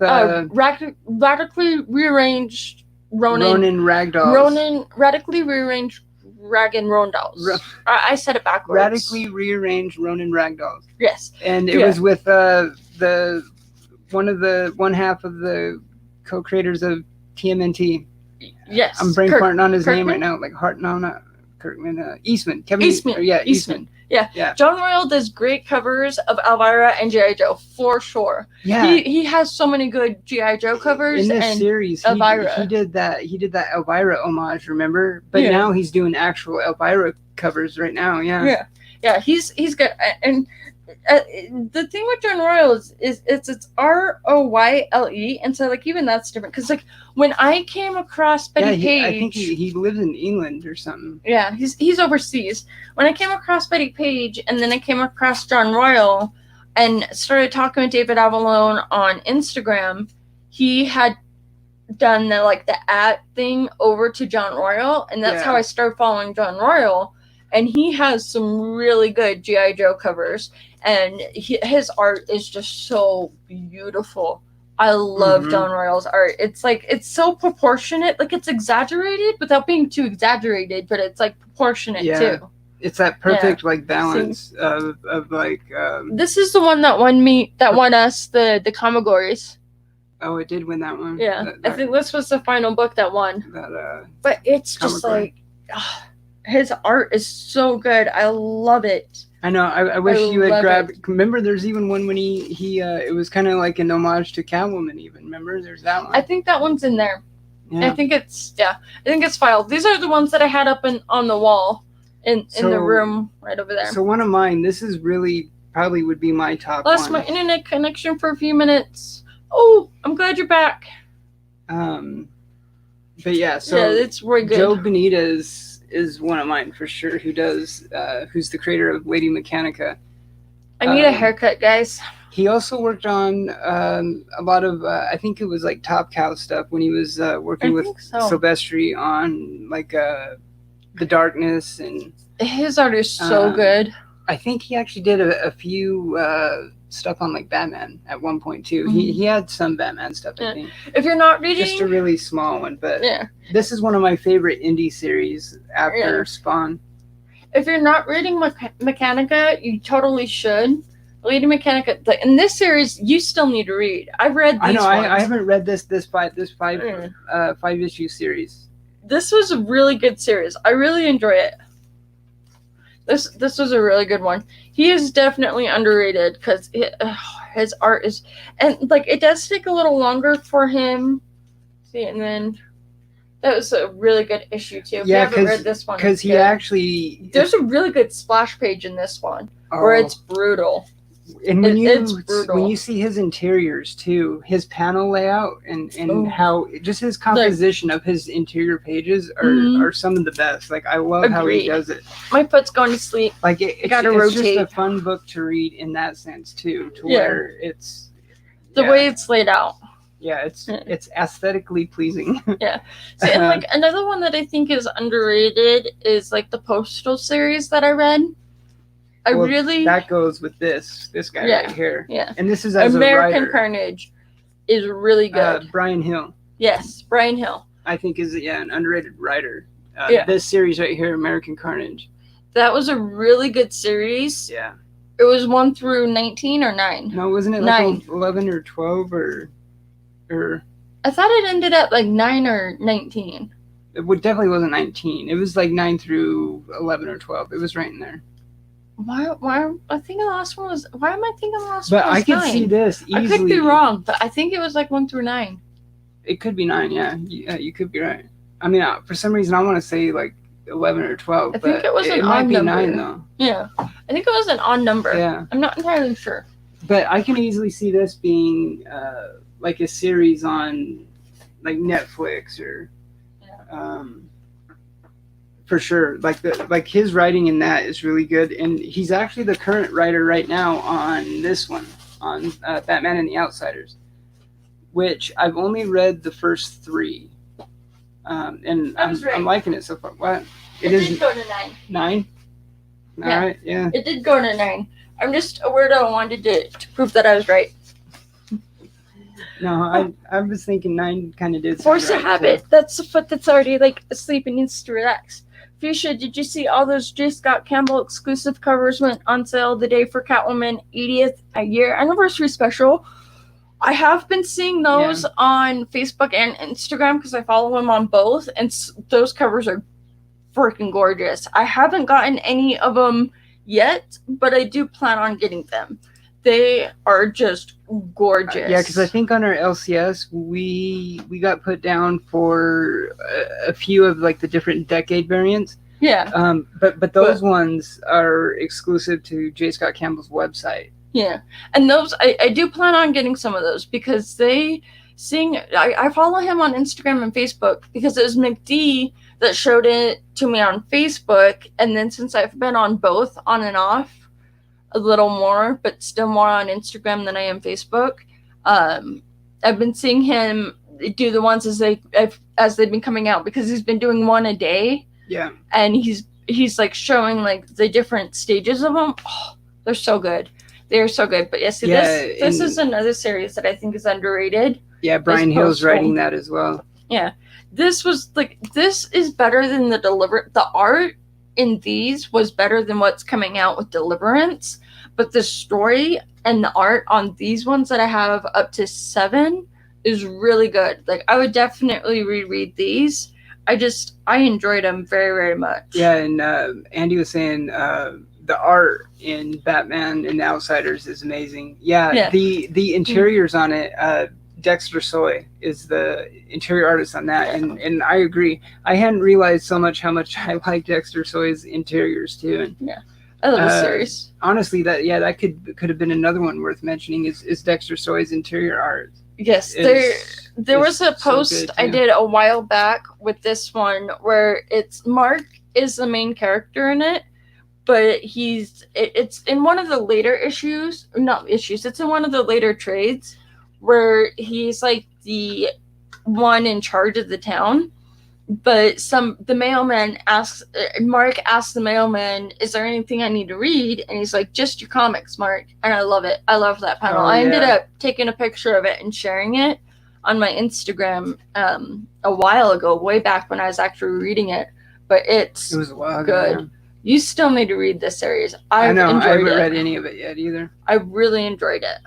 radically rearranged Ronin Ragdolls. Ronin radically rearranged Rag and Rondolls. I said it backwards. Radically rearranged Ronin Ragdolls. Yes, and it was with one half of the co-creators of TMNT. Yes, I'm brain farting on his name right now. Not Kirkman. Eastman. Eastman. Yeah. John Royal does great covers of Elvira and G.I. Joe for sure. Yeah. He has so many good G.I. Joe covers. In this series, Elvira. He did that Elvira homage, remember? But now he's doing actual Elvira covers right now. Yeah. Yeah. He's good. And the thing with John Royal is it's Royle, and so even that's different because when I came across Betty Page, I think he lives in England or something. Yeah, he's overseas. When I came across Betty Page, and then I came across John Royal, and started talking with David Avallone on Instagram, he had done the @ thing over to John Royal, and that's how I started following John Royal. and he has some really good G.I. Joe covers, and his art is just so beautiful. I love Don Royal's art. It's like, it's so proportionate, like it's exaggerated without being too exaggerated, but it's like proportionate too. It's that perfect like balance of like. This is the one that won us the Kamagoris. Oh, it did win that one. Yeah, I think this was the final book that won. But it's just like, his art is so good. I love it. I know. I wish you had grabbed. Remember, there's even one when he it was kind of like an homage to Catwoman. Even remember, there's that one. I think that one's in there. Yeah. I think it's filed. These are the ones that I had up on the wall in the room right over there. So one of mine. This is really probably would be my top. Lost my internet connection for a few minutes. Oh, I'm glad you're back. But yeah, so it's really good. Joe Benitez is one of mine for sure. Who's the creator of Lady Mechanica. I need a haircut, guys. He also worked on a lot of I think it was like Top Cow stuff when he was working with Silvestri on like The Darkness, and his art is so good. I think he actually did a few stuff on like Batman at one point too. He had some Batman stuff, I think. If you're not reading, just a really small one, but this is one of my favorite indie series after Spawn. If you're not reading Mechanica, you totally should. Lady Mechanica, in this series, you still need to read. I've read these. I know. I haven't read this five issue series. This was a really good series. I really enjoy it. This was a really good one. He is definitely underrated because his art is, and like it does take a little longer for him. See, and then that was a really good issue too. If you haven't read this one, because there's a really good splash page in this one where it's brutal. And when you see his interiors too, his panel layout and how just his composition of his interior pages are some of the best. Like I love how he does it. My foot's going to sleep. Like it's just a fun book to read in that sense too, where it's the way it's laid out. Yeah, it's aesthetically pleasing. Yeah. See, and like another one that I think is underrated is like the Postal series that I read. That goes with this guy right here. Yeah. And this is as American Carnage is really good. Brian Hill. Yes, Brian Hill. I think is an underrated writer. This series right here, American Carnage. That was a really good series. Yeah. It was 1 through 19 or 9. No, wasn't it like 11 or 12 or? I thought it ended at like 9 or 19. It definitely wasn't 19. It was like 9 through 11 or 12. It was right in there. Why am I thinking the last one was 9? But I could see this easily. I could be wrong, but I think it was like 1 through 9. It could be 9, yeah. You could be right. I mean, for some reason, I want to say like 11 or 12. I think it was an odd number. It might be 9 though. Yeah, I think it was an odd number. Yeah, I'm not entirely sure. But I can easily see this being like a series on like Netflix or. For sure, like his writing in that is really good, and he's actually the current writer right now on this one, on Batman and the Outsiders, which I've only read the first 3, and I'm liking it so far. What? It did go to 9. 9? All right, yeah. It did go to 9. I'm just a weirdo. I wanted to prove that I was right. No, I was thinking 9 kind of did. Force a habit. So. That's a foot that's already like asleep and needs to relax. Fuchsia, did you see all those J. Scott Campbell exclusive covers went on sale the day for Catwoman 80th year anniversary special? I have been seeing those on Facebook and Instagram because I follow him on both, and those covers are freaking gorgeous. I haven't gotten any of them yet, but I do plan on getting them. They are just gorgeous. Yeah, because I think on our LCS we got put down for a few of like the different decade variants. Yeah. But those ones are exclusive to J. Scott Campbell's website. Yeah, and those I do plan on getting some of those because I follow him on Instagram and Facebook because it was McD that showed it to me on Facebook, and then since I've been on both on and off. A little more, but still more on Instagram than I am Facebook. I've been seeing him do the ones as they've been coming out because he's been doing one a day. Yeah, and he's he's like showing like the different stages of them. Oh, they're so good. They're so good. But this is another series that I think is underrated. Yeah, Brian Hill's writing that as well. Yeah. This is better than the art in these was better than what's coming out with Deliverance, but the story and the art on these ones that I have up to 7 is really good. Like, I would definitely reread these. I enjoyed them very, very much. Yeah, and Andy was saying the art in Batman and the Outsiders is amazing. Yeah. The interiors on it, Dexter Soy is the interior artist on that, and I agree. I hadn't realized so much how much I like Dexter Soy's interiors too. And yeah, I love the series. Honestly, that could have been another one worth mentioning is Dexter Soy's interior art. Yes, there was a post I did a while back with this one where Mark is the main character in it, but it's in one of the later it's in one of the later trades where he's like the one in charge of the town. But Mark asks the mailman, is there anything I need to read? And he's like, just your comics, Mark. And I love it. I love that panel. I ended up taking a picture of it and sharing it on my Instagram a while ago, way back when I was actually reading it. But it was a while ago, good. You still need to read this series. I haven't read any of it yet either. I really enjoyed it.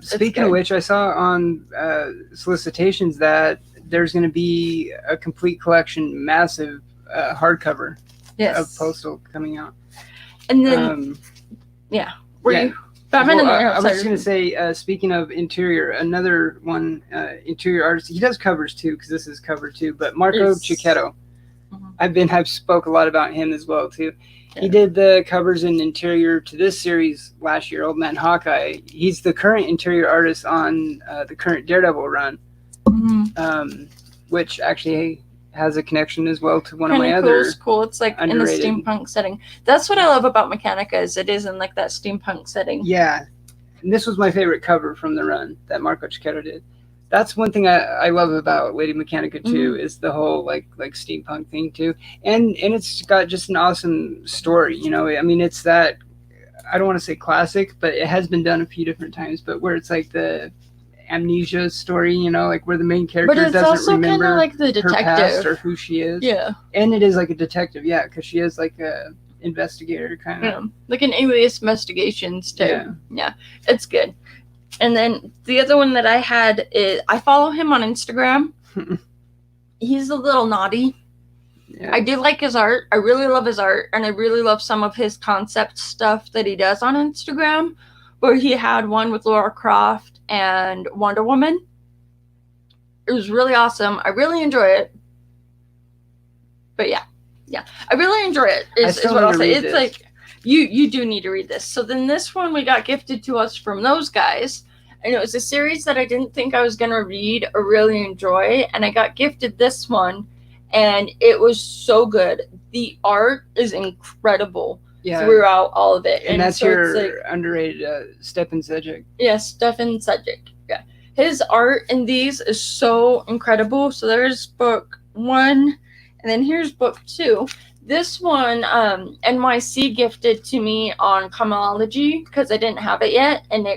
Speaking of which, I saw on solicitations that there's going to be a complete collection, massive hardcover of Postal coming out. And then, Batman and the I was just going to say, speaking of interior, another one, interior artist, he does covers too, because this is cover 2, but Marco Cicchetto. Mm-hmm. I've spoke a lot about him as well too. Yeah. He did the covers and interior to this series last year, Old Man Hawkeye. He's the current interior artist on the current Daredevil run. Mm-hmm. Which actually has a connection as well to one of my other. It's cool. It's like underrated. In the steampunk setting. That's what I love about Mechanica, is it is in like that steampunk setting. Yeah, and this was my favorite cover from the run that Marco Cicchetto did. That's one thing I love about Lady Mechanica too, is the whole like steampunk thing too, and it's got just an awesome story. You know, I mean, it's that, I don't want to say classic, but it has been done a few different times. But where it's like the amnesia story, you know, like where the main character doesn't remember like the detective. Her past or who she is. Yeah, and it is like a detective, because she is like a investigator kind of. Yeah, like an Alias Investigations too. Yeah, it's good. And then the other one that I had is, I follow him on Instagram. He's a little naughty. Yeah. I do like his art. I really love his art, and I really love some of his concept stuff that he does on Instagram, where he had one with Lara Croft and Wonder Woman. It was really awesome. I really enjoy it. But yeah, I really enjoy it. Is what I'll say. It's like, you do need to read this. So then this one we got gifted to us from those guys, and it was a series that I didn't think I was going to read or really enjoy, and I got gifted this one, and it was so good. The art is incredible throughout all of it. And that's so your underrated Stefan Sejic. Yeah, Stefan Sejic. Yeah. His art in these is so incredible. So there's book 1, and then here's book 2. This one, NYC gifted to me on Comology because I didn't have it yet, and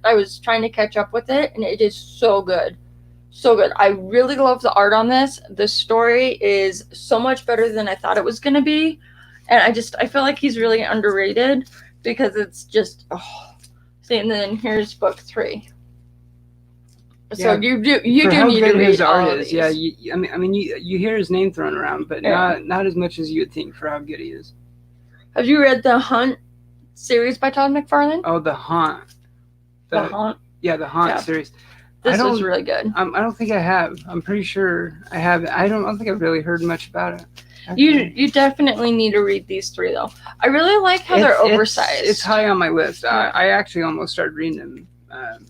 I was trying to catch up with it, and it is so good. So good. I really love the art on this. The story is so much better than I thought it was going to be, and I feel like he's really underrated because it's just, See, and then here's book 3. So you do need to read all of these. Yeah, I mean, you hear his name thrown around, but not as much as you would think for how good he is. Have you read the Hunt series by Todd McFarlane? Oh, the Haunt. The Haunt. Yeah, the Haunt series. This is really good. I don't think I have. I'm pretty sure I have. I don't think I've really heard much about it. You definitely need to read these 3 though. I really like how they're oversized. It's high on my list. I actually almost started reading them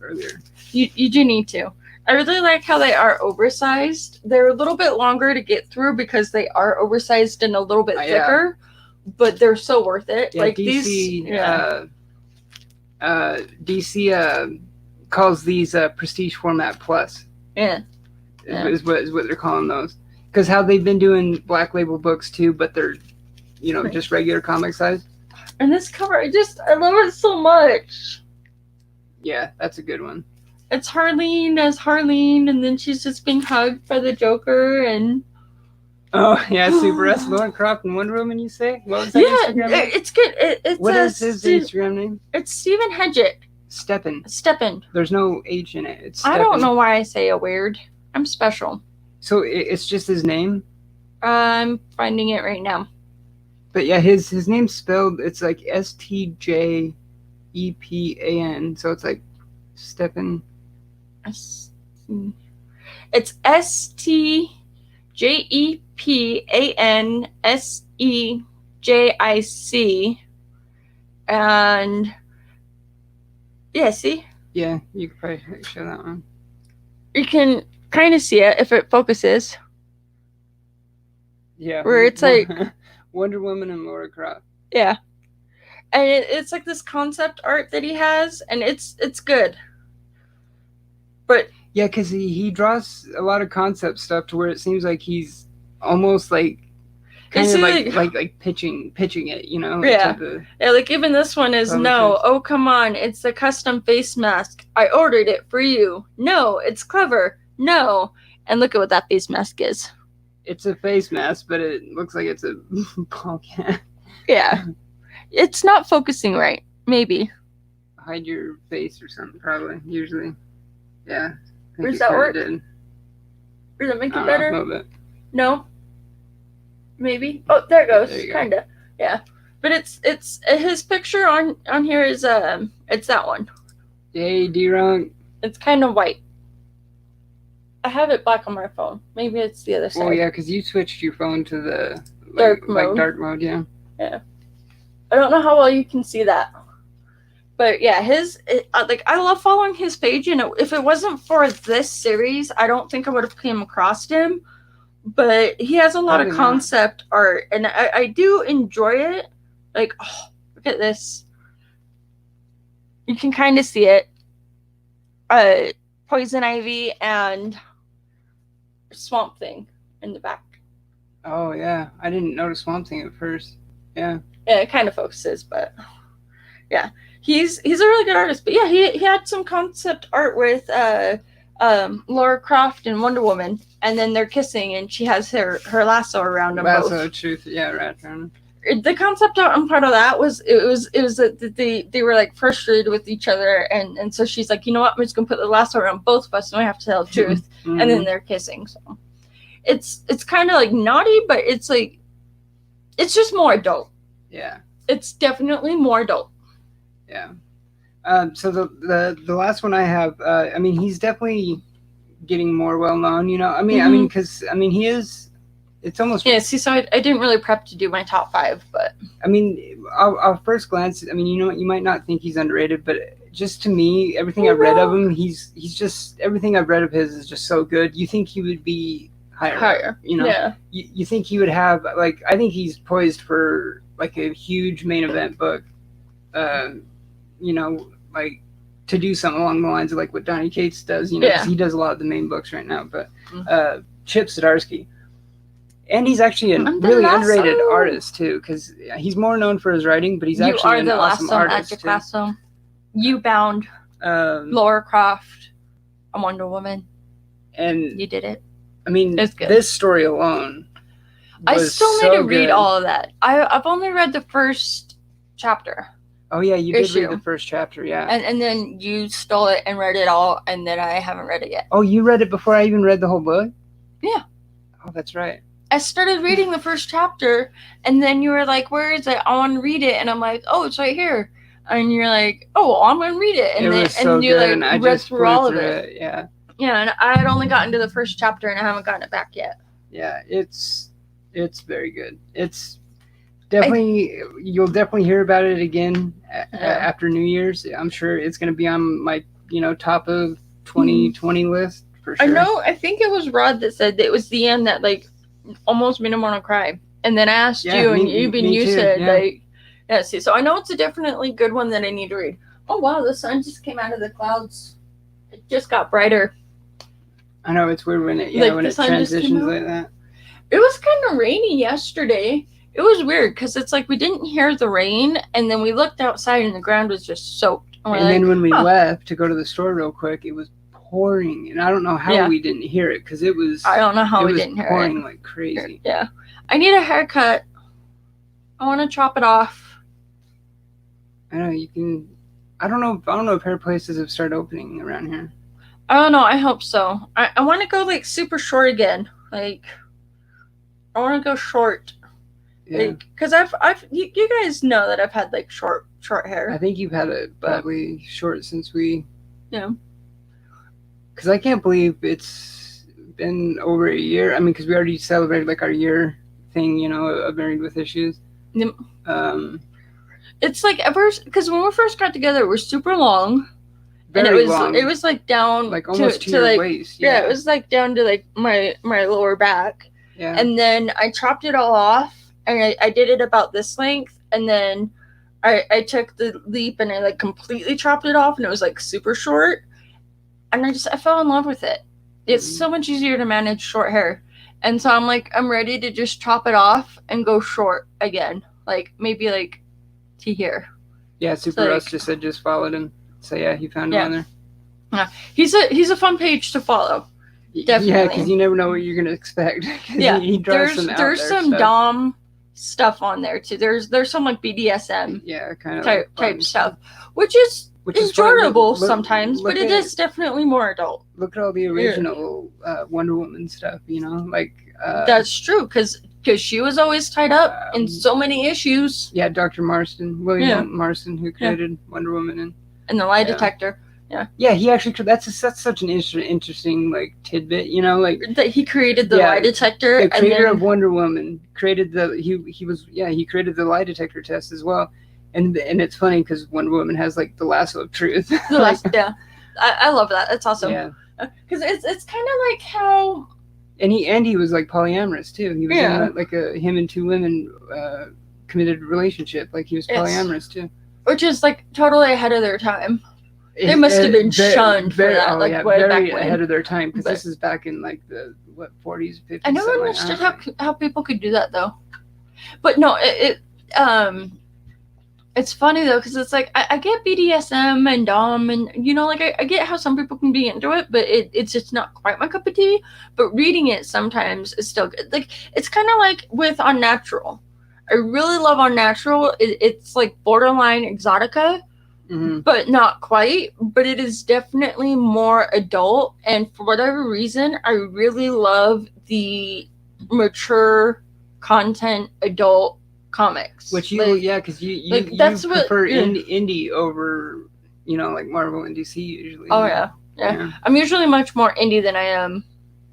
earlier. You do need to. I really like how they are oversized. They're a little bit longer to get through because they are oversized and a little bit thicker, but they're so worth it. Yeah, like DC, DC calls these Prestige Format Plus. Yeah. Is what they're calling those. Because how they've been doing Black Label books too, but they're just regular comic size. And this cover, I love it so much. Yeah, that's a good one. It's Harleen as Harleen, and then she's just being hugged by the Joker, and... Oh, yeah, Super S. Lauren Croft and Wonder Woman, you say? What was that Instagram name? It's good. What is his Instagram name? It's Stephen Hedgick. Steppen. There's no H in it. It's Steppen. I don't know why I say it weird. I'm special. So it's just his name? I'm finding it right now. But yeah, his name's spelled, it's like STJEPAN. So it's like Steppen. It's STJEPANSEJIC. And yeah, see? Yeah, you could probably show that one. You can kind of see it if it focuses. Yeah. Where it's like Wonder Woman and Laura Croft. Yeah. And it's like this concept art that he has, and it's good. But yeah, because he draws a lot of concept stuff to where it seems like he's almost like kind of like pitching it, Yeah. Yeah, like even this one is no. Oh, come on. It's a custom face mask. I ordered it for you. No, it's clever. No. And look at what that face mask is. It's a face mask, but it looks like it's a ball cat. Yeah. It's not focusing right. Maybe. Hide your face or something, probably. Usually. Yeah. Does that work? Does that make it better? A little bit. No? Maybe. Oh, there it goes. Kind of. Yeah. But it's his picture on here is it's that one. Hey, D-Ronk. It's kind of white. I have it black on my phone. Maybe it's the other side. Oh yeah, because you switched your phone to the dark mode. Dark mode, yeah. Yeah. I don't know how well you can see that. But yeah, I love following his page, and if it wasn't for this series, I don't think I would have came across him. But he has a lot of concept art, and I do enjoy it. Like, oh, look at this. You can kind of see it. Poison Ivy and Swamp Thing in the back. Oh yeah, I didn't notice Swamp Thing at first. Yeah. Yeah, it kind of focuses, but yeah, he's a really good artist. But yeah, he had some concept art with Laura Croft and Wonder Woman, and then they're kissing, and she has her lasso around them. Lasso of truth, yeah, right around. The concept art and part of that was it was that they were like frustrated with each other, and so she's like, you know what, I'm just gonna put the lasso around both of us, and we have to tell the truth. Mm-hmm. And then they're kissing. So it's kind of like naughty, but it's like it's just more adult. Yeah, it's definitely more adult. Yeah. So the last one I have, I mean, he's definitely getting more well known. Because he is. It's almost so I didn't really prep to do my top 5, but I mean, our first glance, I mean, you might not think he's underrated, but just to me, everything I've read of him, he's just everything I've read of his is just so good. You think he would be higher, Yeah. You think he would have I think he's poised for like a huge main event book, to do something along the lines of like what Donny Cates does, because he does a lot of the main books right now. But Chip Zdarsky. And he's actually a really underrated artist too, because he's more known for his writing, but he's actually an awesome artist too. You bound Laura Croft, a Wonder Woman, and you did it. I mean, this story alone. I still need to read all of that. I've only read the first chapter. Oh yeah, you did read the first chapter, yeah. And then you stole it and read it all, and then I haven't read it yet. Oh, you read it before I even read the whole book? Yeah. Oh, that's right. I started reading the first chapter, and then you were like, where is it? I want to read it. And I'm like, oh, it's right here. And you're like, oh, well, I'm going to read it. And you read through all of it. Yeah. Yeah, and I had only gotten to the first chapter, and I haven't gotten it back yet. Yeah, it's very good. It's definitely, you'll definitely hear about it again after New Year's. I'm sure it's going to be on my, top of 2020 list for sure. I know, I think it was Rod that said that it was the end that, almost made him want to cry. And then I asked you, and you said, see. So I know it's a definitely good one that I need to read. Oh, wow, the sun just came out of the clouds. It just got brighter. I know, it's weird when it transitions like that. It was kind of rainy yesterday. it was weird because it's like we didn't hear the rain, and then we looked outside and the ground was just soaked. And then when we left to go to the store real quick, it was pouring, and I don't know how we didn't hear it because it was. I don't know how we didn't hear it. Pouring like crazy. Yeah, I need a haircut. I want to chop it off. I know you can. I don't know if hair places have started opening around here. I don't know. I hope so. I want to go like super short again. Like, I want to go short. Yeah. Like, cause you guys know that I've had like short hair. I think you've had it badly short since we. Yeah. Because I can't believe it's been over a year. I mean, because we already celebrated like our year thing, of Married with Issues. Yep. It's like because when we first got together, it was super long. Very and long. It was like down like almost to your like, waist. Yeah, it was like down to like my lower back. Yeah. And then I chopped it all off, and I did it about this length, and then I took the leap and I like completely chopped it off, and it was like super short. And I fell in love with it. It's so much easier to manage short hair. And so I'm ready to just chop it off and go short again. Like maybe like to here. Yeah, Super Russ just followed him. So yeah, he found him on there. Yeah. He's a fun page to follow. Definitely. Yeah, because you never know what you're gonna expect. Yeah, he draws there's some Dom stuff on there too. There's some like BDSM kind of type stuff, which is enjoyable sometimes, but it is definitely more adult. Look at all the original Wonder Woman stuff, like that's true because she was always tied up in so many issues. Yeah, Dr. William Marston, who created Wonder Woman and the lie detector. Yeah, he actually that's such an interesting like tidbit, that he created the lie detector. The creator of Wonder Woman created he created the lie detector test as well. And it's funny because Wonder Woman has like the lasso of truth. I love that. That's awesome. Yeah, because it's kind of like how. And he was like polyamorous too. He was in like him and two women committed relationship. Like he was polyamorous too. Which is like totally ahead of their time. They must have been shunned for that. Very ahead of their time because this is back in like the 40s, 50s. I never understood how people could do that though. But no, it's funny though because it's like I get BDSM and Dom and I get how some people can be into it, but it's just not quite my cup of tea. But reading it sometimes is still good. Like it's kind of like with Unnatural. I really love Unnatural. It's like borderline exotica. Mm-hmm. But not quite. But it is definitely more adult, and for whatever reason, I really love the mature content adult comics. Which because you prefer indie over like Marvel and DC usually. Oh yeah. I'm usually much more indie than I am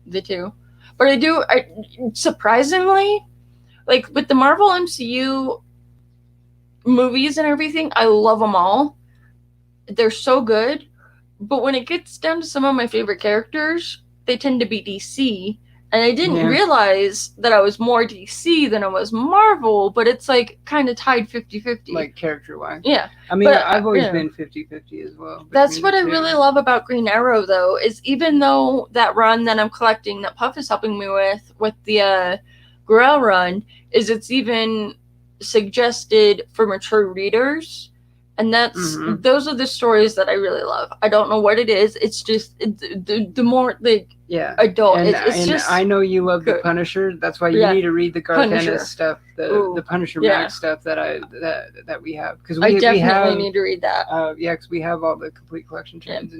the two, but I surprisingly like with the Marvel MCU movies and everything, I love them all. They're so good, but when it gets down to some of my favorite characters, they tend to be DC, and I didn't realize that I was more DC than I was Marvel, but it's like kind of tied 50-50. Like character-wise. Yeah. I mean, I've always been 50-50 as well. That's what I really love about Green Arrow, though, is even though that run that I'm collecting that Puff is helping me with the Gurel run, is it's even suggested for mature readers. And those are the stories that I really love. I don't know what it is. It's just the more like adult. And, it's just. I know you love the Punisher. That's why you need to read the Garth Ennis stuff, the Punisher Max stuff that we have. Because I definitely need to read that. Because we have all the complete collection trends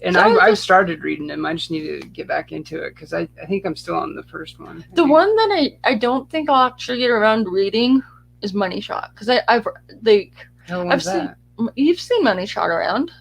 and I've started reading them. I just need to get back into it because I think I'm still on the first one. One that I don't think I'll actually get around reading is Money Shot because you've seen Money Shot around,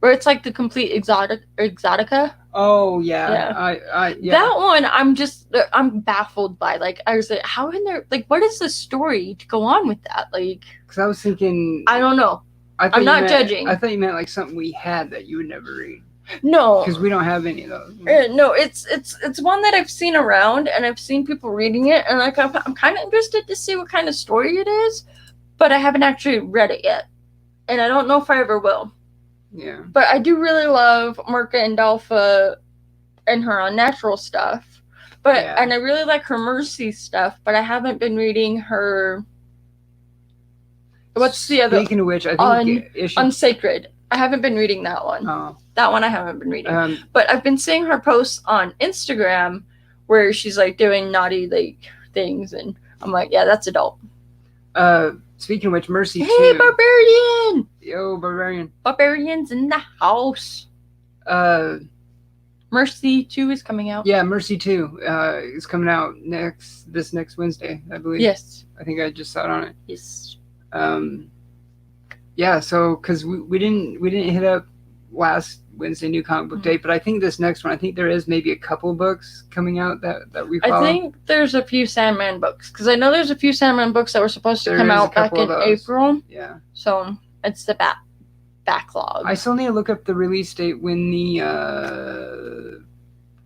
where it's like the complete exotica. Oh yeah. That one I'm baffled by. Like I was like, how can there what is the story to go on with that? Like, because I was thinking, I don't know. I'm not judging. I thought you meant like something we had that you would never read. No, because we don't have any of those. No, it's one that I've seen around and I've seen people reading it, and like I'm kind of interested to see what kind of story it is, but I haven't actually read it yet, and I don't know if I ever will. Yeah. But I do really love Mirka and Dalfa and her Unnatural stuff. But Yeah. and I really like her Mercy stuff, but I haven't been reading her. What's the other? Speaking of which, I think on Sacred. I haven't been reading that one. Oh. That one I haven't been reading. But I've been seeing her posts on Instagram where she's like doing naughty like things, and I'm like, yeah, that's adult. Speaking of which, Mercy 2. Hey, Barbarian! Yo, Barbarian. Barbarian's in the house. Mercy 2 is coming out. Yeah, Mercy 2 is coming out this next Wednesday, I believe. Yes. I think I just saw it on it. Yes. Yeah, so because we didn't hit up last Wednesday New Comic Book Day, but I think this next one, I think there is maybe a couple books coming out that we follow. I think there's a few Sandman books, because I know there's a few Sandman books that were supposed to come out back in April. Yeah. So it's the backlog. I still need to look up the release date when the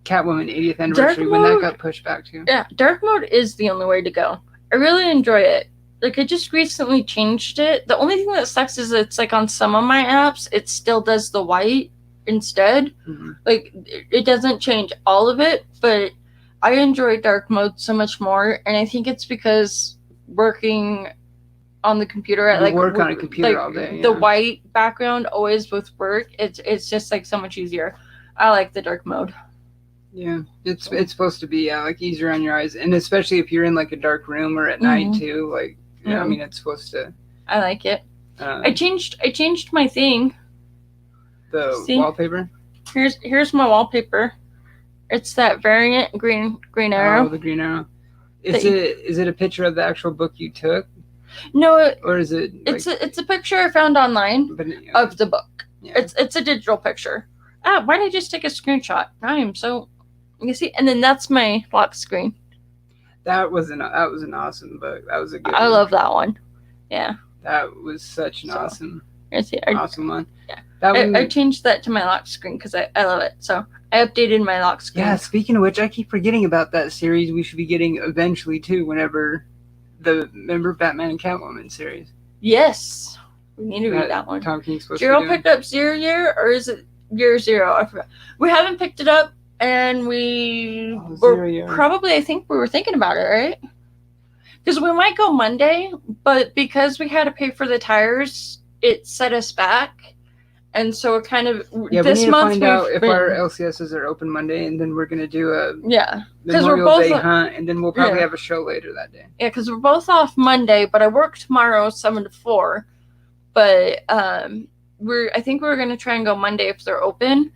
Catwoman 80th anniversary, when that got pushed back to. Yeah, Dark Mode is the only way to go. I really enjoy it. Like, I just recently changed it. The only thing that sucks is it's like on some of my apps, it still does the white instead. Mm-hmm. Like, it doesn't change all of it, but I enjoy Dark Mode so much more. And I think it's because working on the computer on a computer all day. Yeah. The white background always with work, it's just like so much easier. I like the Dark Mode. Yeah, it's supposed to be like easier on your eyes, and especially if you're in like a dark room or at night too. Like, yeah, I mean, it's supposed to. I like it. I changed my thing. Wallpaper. Here's my wallpaper. It's that variant green arrow. Oh, the green arrow. Is it a picture of the actual book you took? No, or is it? It's a picture I found online of the book. Yeah. It's a digital picture. Why did I just take a screenshot? I am so. You see, and then that's my lock screen. That was an awesome book. That was a good. I love that one. Yeah. That was such an awesome one. Yeah. I changed that to my lock screen because I love it. So I updated my lock screen. Yeah. Speaking of which, I keep forgetting about that series. We should be getting eventually too. Whenever remember Batman and Catwoman series. Yes. We need to read that one. Tom King's supposed Gerald picked up Zero Year, or is it Year Zero? I forgot. We haven't picked it up. And we I think we were thinking about it, right? Because we might go Monday, but because we had to pay for the tires, it set us back. And so it kind of this month we need to find out if our LCSs are open Monday, and then we're gonna do a Memorial Day hunt, and then we'll probably have a show later that day. Yeah, because we're both off Monday, but I work tomorrow 7 to 4. But I think we're gonna try and go Monday if they're open.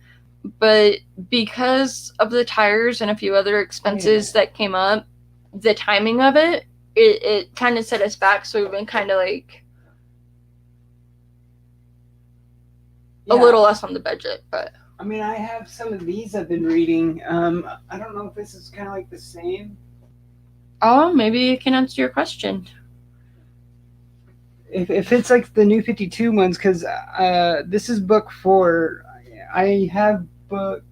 But because of the tires and a few other expenses that came up, the timing of it kind of set us back. So we've been kind of like a little less on the budget. But I mean, I have some of these I've been reading. I don't know if this is kind of like the same. Oh, maybe it can answer your question. If it's like the New 52 ones, because this is book 4. I have book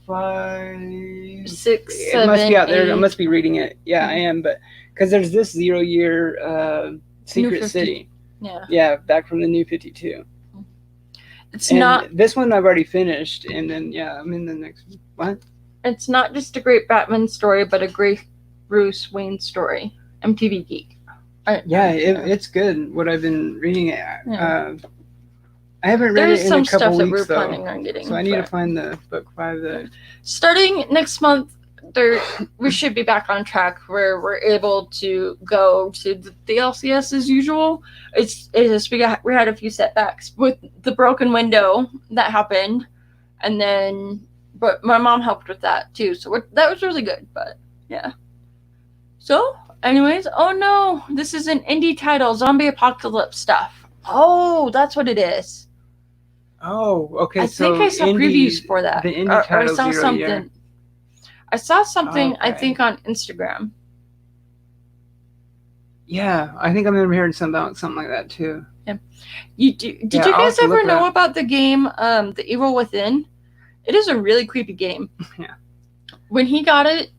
5, 6, 7, it must be out there. 8. I must be reading it. Yeah, I am. But because there's this 0 Year Secret City. Yeah, back from the New 52. It's not this one I've already finished, and then I'm in the next one. It's not just a great Batman story, but a great Bruce Wayne story. MTV Geek. It's good. What I've been reading. I haven't read it in a couple weeks, though. Planning on getting, so I need to find the book 5. Starting next month, we should be back on track where we're able to go to the LCS as usual. It's just we had a few setbacks with the broken window that happened, and then but my mom helped with that too, so that was really good. But yeah. So, anyways, oh no, this is an indie title, zombie apocalypse stuff. Oh, that's what it is. Oh, okay. I think I saw previews for that. The indie title, I saw 0 something. Year. I saw something. I think on Instagram. Yeah, I think I remember hearing something like that too. Yeah. Did you guys ever know about the game, The Evil Within? It is a really creepy game. Yeah. When he got it,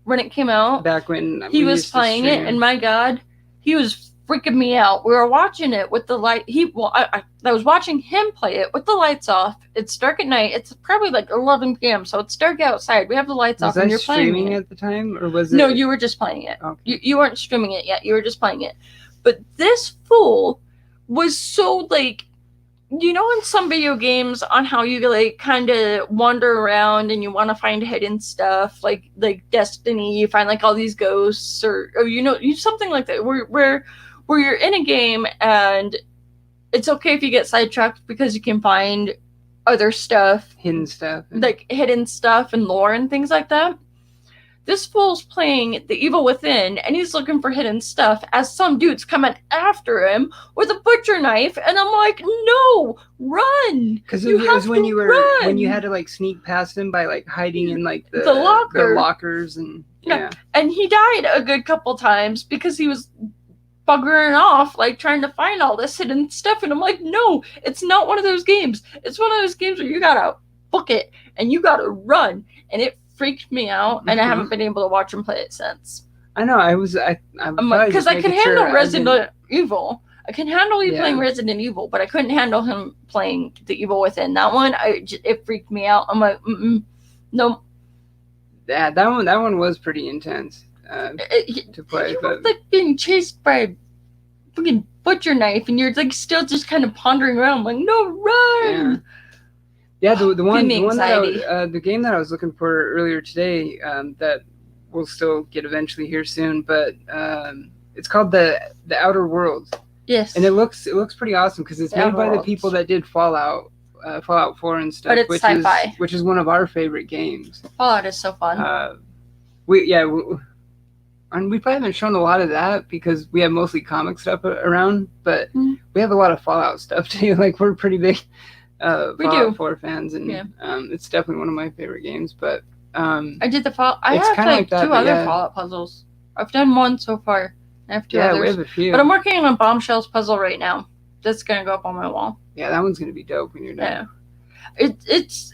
when it came out, back when he was playing it, and my God, he was freaking me out. We were watching it with the light. I was watching him play it with the lights off. It's dark at night. It's probably like 11 p.m. So it's dark outside. We have the lights off, and you're playing it. Was I streaming at the time, or was it? No, you were just playing it. Okay. You weren't streaming it yet. You were just playing it. But this fool was so like, you know, in some video games on how you like kind of wander around and you want to find hidden stuff, like Destiny, you find like all these ghosts or you know, something like that, where you're in a game and it's okay if you get sidetracked because you can find other stuff, hidden stuff, and lore and things like that. This fool's playing The Evil Within, and he's looking for hidden stuff as some dude's coming after him with a butcher knife, and I'm like, no, run! Because it was when you had to like sneak past him by like hiding in like the lockers and yeah. And he died a good couple times because he was buggering off, like trying to find all this hidden stuff, and I'm like, no, it's not one of those games. It's one of those games where you gotta book it and you gotta run, and it freaked me out, and I haven't been able to watch him play it since. I know. I'm like, because I can handle Resident Evil. I can handle you playing Resident Evil, but I couldn't handle him playing The Evil Within. That one, it freaked me out. I'm like, no. Yeah, that one was pretty intense to play. But like being chased by a freaking butcher knife, and you're like still just kind of pondering around, I'm like, no, run. Yeah, the game that I was looking for earlier today, that we'll still get eventually here soon, but it's called the Outer Worlds. Yes. And it looks pretty awesome because it's made by the people that did Fallout 4 and stuff. But it's sci-fi. Which is one of our favorite games. Fallout is so fun. We probably haven't shown a lot of that because we have mostly comic stuff around, but we have a lot of Fallout stuff too. Like we're pretty big Fallout 4 fans, and it's definitely one of my favorite games. But I did the Fallout. I have like that, 2 other Fallout puzzles. I've done 1 so far. I have 2 others. We have a few. But I'm working on a Bombshells puzzle right now. That's gonna go up on my wall. Yeah, that one's gonna be dope when you're done. Yeah. It's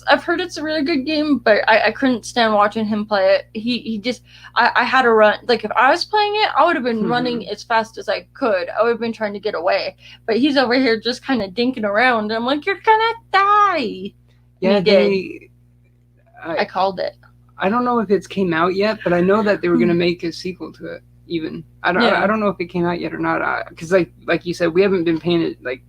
I've heard it's a really good game, but I couldn't stand watching him play it. He just I had to run. Like if I was playing it, I would have been running as fast as I could. I would have been trying to get away. But he's over here just kind of dinking around, and I'm like, you're gonna die. Yeah, he did. I called it. I don't know if it's came out yet, but I know that they were gonna make a sequel to it. Even I don't know if it came out yet or not. Because like you said, we haven't been paying like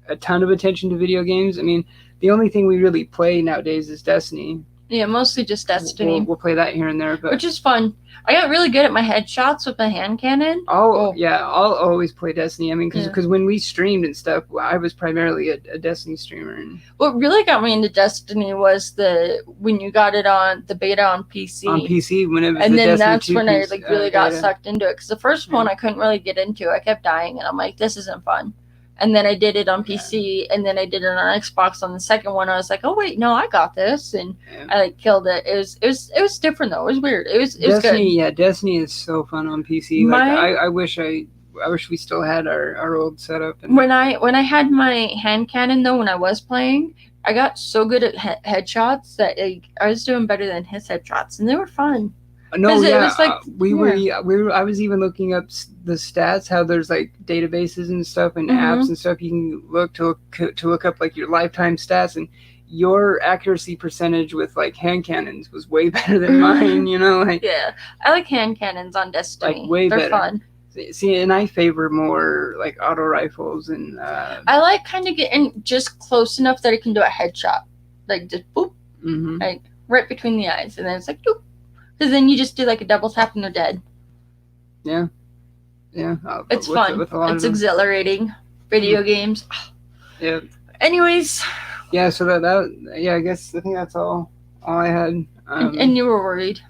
a ton of attention to video games. I mean, the only thing we really play nowadays is Destiny. Yeah, mostly just Destiny. We'll play that here and there, but which is fun. I got really good at my headshots with my hand cannon. I'll always play Destiny. I mean, because when we streamed and stuff, I was primarily a Destiny streamer. And what really got me into Destiny was when you got it on the beta on PC. On PC, when it was and the then Destiny that's when I like really got beta. sucked into it. Because the first one I couldn't really get into. I kept dying, and I'm like, this isn't fun. And then I did it on PC, and then I did it on Xbox. On the second one, I was like, "Oh wait, no, I got this," and I like killed it. It was different though. It was weird. It was Destiny, good. Yeah, Destiny is so fun on PC. I wish we still had our old setup. And when I had my hand cannon though, when I was playing, I got so good at headshots that I was doing better than his headshots, and they were fun. No, yeah, it was like, I was even looking up the stats, how there's like databases and stuff and apps and stuff you can look to look up like your lifetime stats, and your accuracy percentage with like hand cannons was way better than mine, you know? Like, yeah, I like hand cannons on Destiny. Like way They're better. Fun. See, and I favor more like auto rifles and. I like kind of getting just close enough that I can do a headshot, like just boop, like right between the eyes, and then it's like doop. Because then you just do like a double tap and they're dead. Yeah. Yeah. It's fun. It's exhilarating. Video games. Yeah. Anyways. Yeah, so I guess I think that's all I had. And you were worried.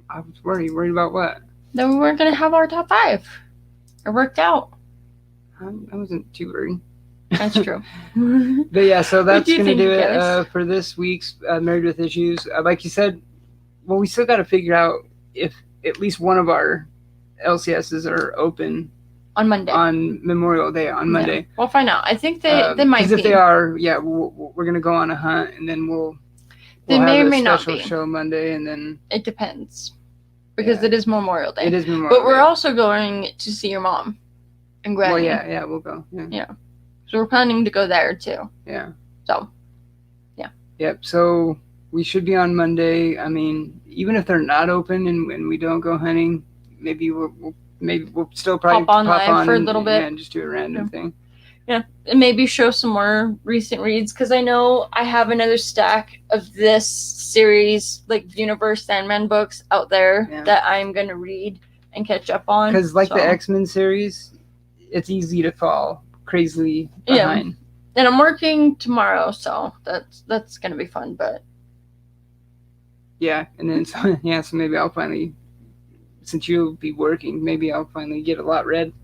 I was worried. Worried about what? That we weren't going to have our top 5. It worked out. I wasn't too worried. That's true. But yeah, so that's going to do it for this week's Married with Issues. Like you said, well, we still got to figure out if at least one of our LCSs are open on Monday. On Memorial Day on Monday. Yeah. We'll find out. I think they might be. Because if they are, we're going to go on a hunt, and then we'll they have may or a may special not be. show Monday, and then it depends. because it is Memorial Day. It is Memorial But we're Day. also going to see your mom and Granny. Well, yeah, we'll go. Yeah. So we're planning to go there too. Yeah. So. Yep. So we should be on Monday. I mean, even if they're not open and we don't go hunting, maybe we'll still probably pop on live for a and, little bit and just do a random thing. Yeah, and maybe show some more recent reads, because I know I have another stack of this series, like Universe Sandman books out there that I'm gonna read and catch up on. Because the X-Men series, it's easy to fall crazily behind. Yeah. And I'm working tomorrow, so that's gonna be fun. But yeah, and then so maybe I'll finally, since you'll be working, maybe I'll finally get a lot read.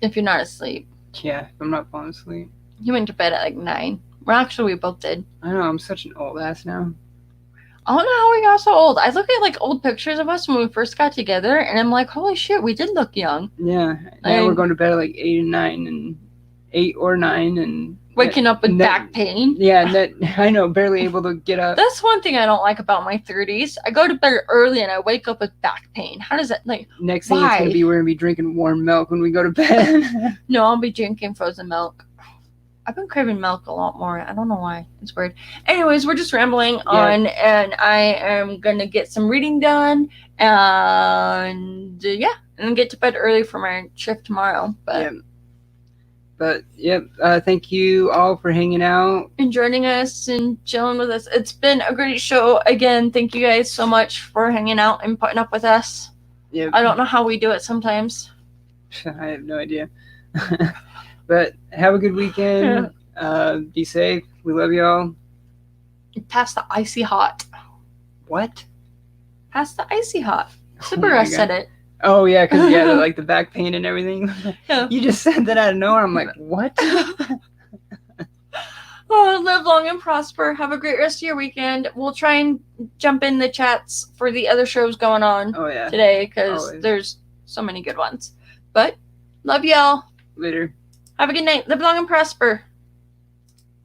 If you're not asleep. Yeah, if I'm not falling asleep. You went to bed at like 9. Well, we both did. I know, I'm such an old ass now. I don't know how we got so old. I look at like old pictures of us when we first got together, and I'm like, holy shit, we did look young. Yeah, now we're going to bed at like 8 or 9 and waking up with back pain. Yeah, I know, barely able to get up. That's one thing I don't like about my 30s. I go to bed early and I wake up with back pain. How does that, like, next thing it's going to be, we're going to be drinking warm milk when we go to bed. No, I'll be drinking frozen milk. I've been craving milk a lot more. I don't know why. It's weird. Anyways, we're just rambling on, and I am going to get some reading done, and and get to bed early for my shift tomorrow. But thank you all for hanging out and joining us and chilling with us. It's been a great show. Again, thank you guys so much for hanging out and putting up with us. Yep. I don't know how we do it sometimes. I have no idea. But have a good weekend. Be safe. We love y'all. Pass the icy hot. What? Pass the icy hot. Sabura said it. Oh, yeah, because like the back pain and everything. Yeah. You just said that out of nowhere. I'm like, what? Live long and prosper. Have a great rest of your weekend. We'll try and jump in the chats for the other shows going on today, because there's so many good ones. But love y'all. Later. Have a good night. Live long and prosper.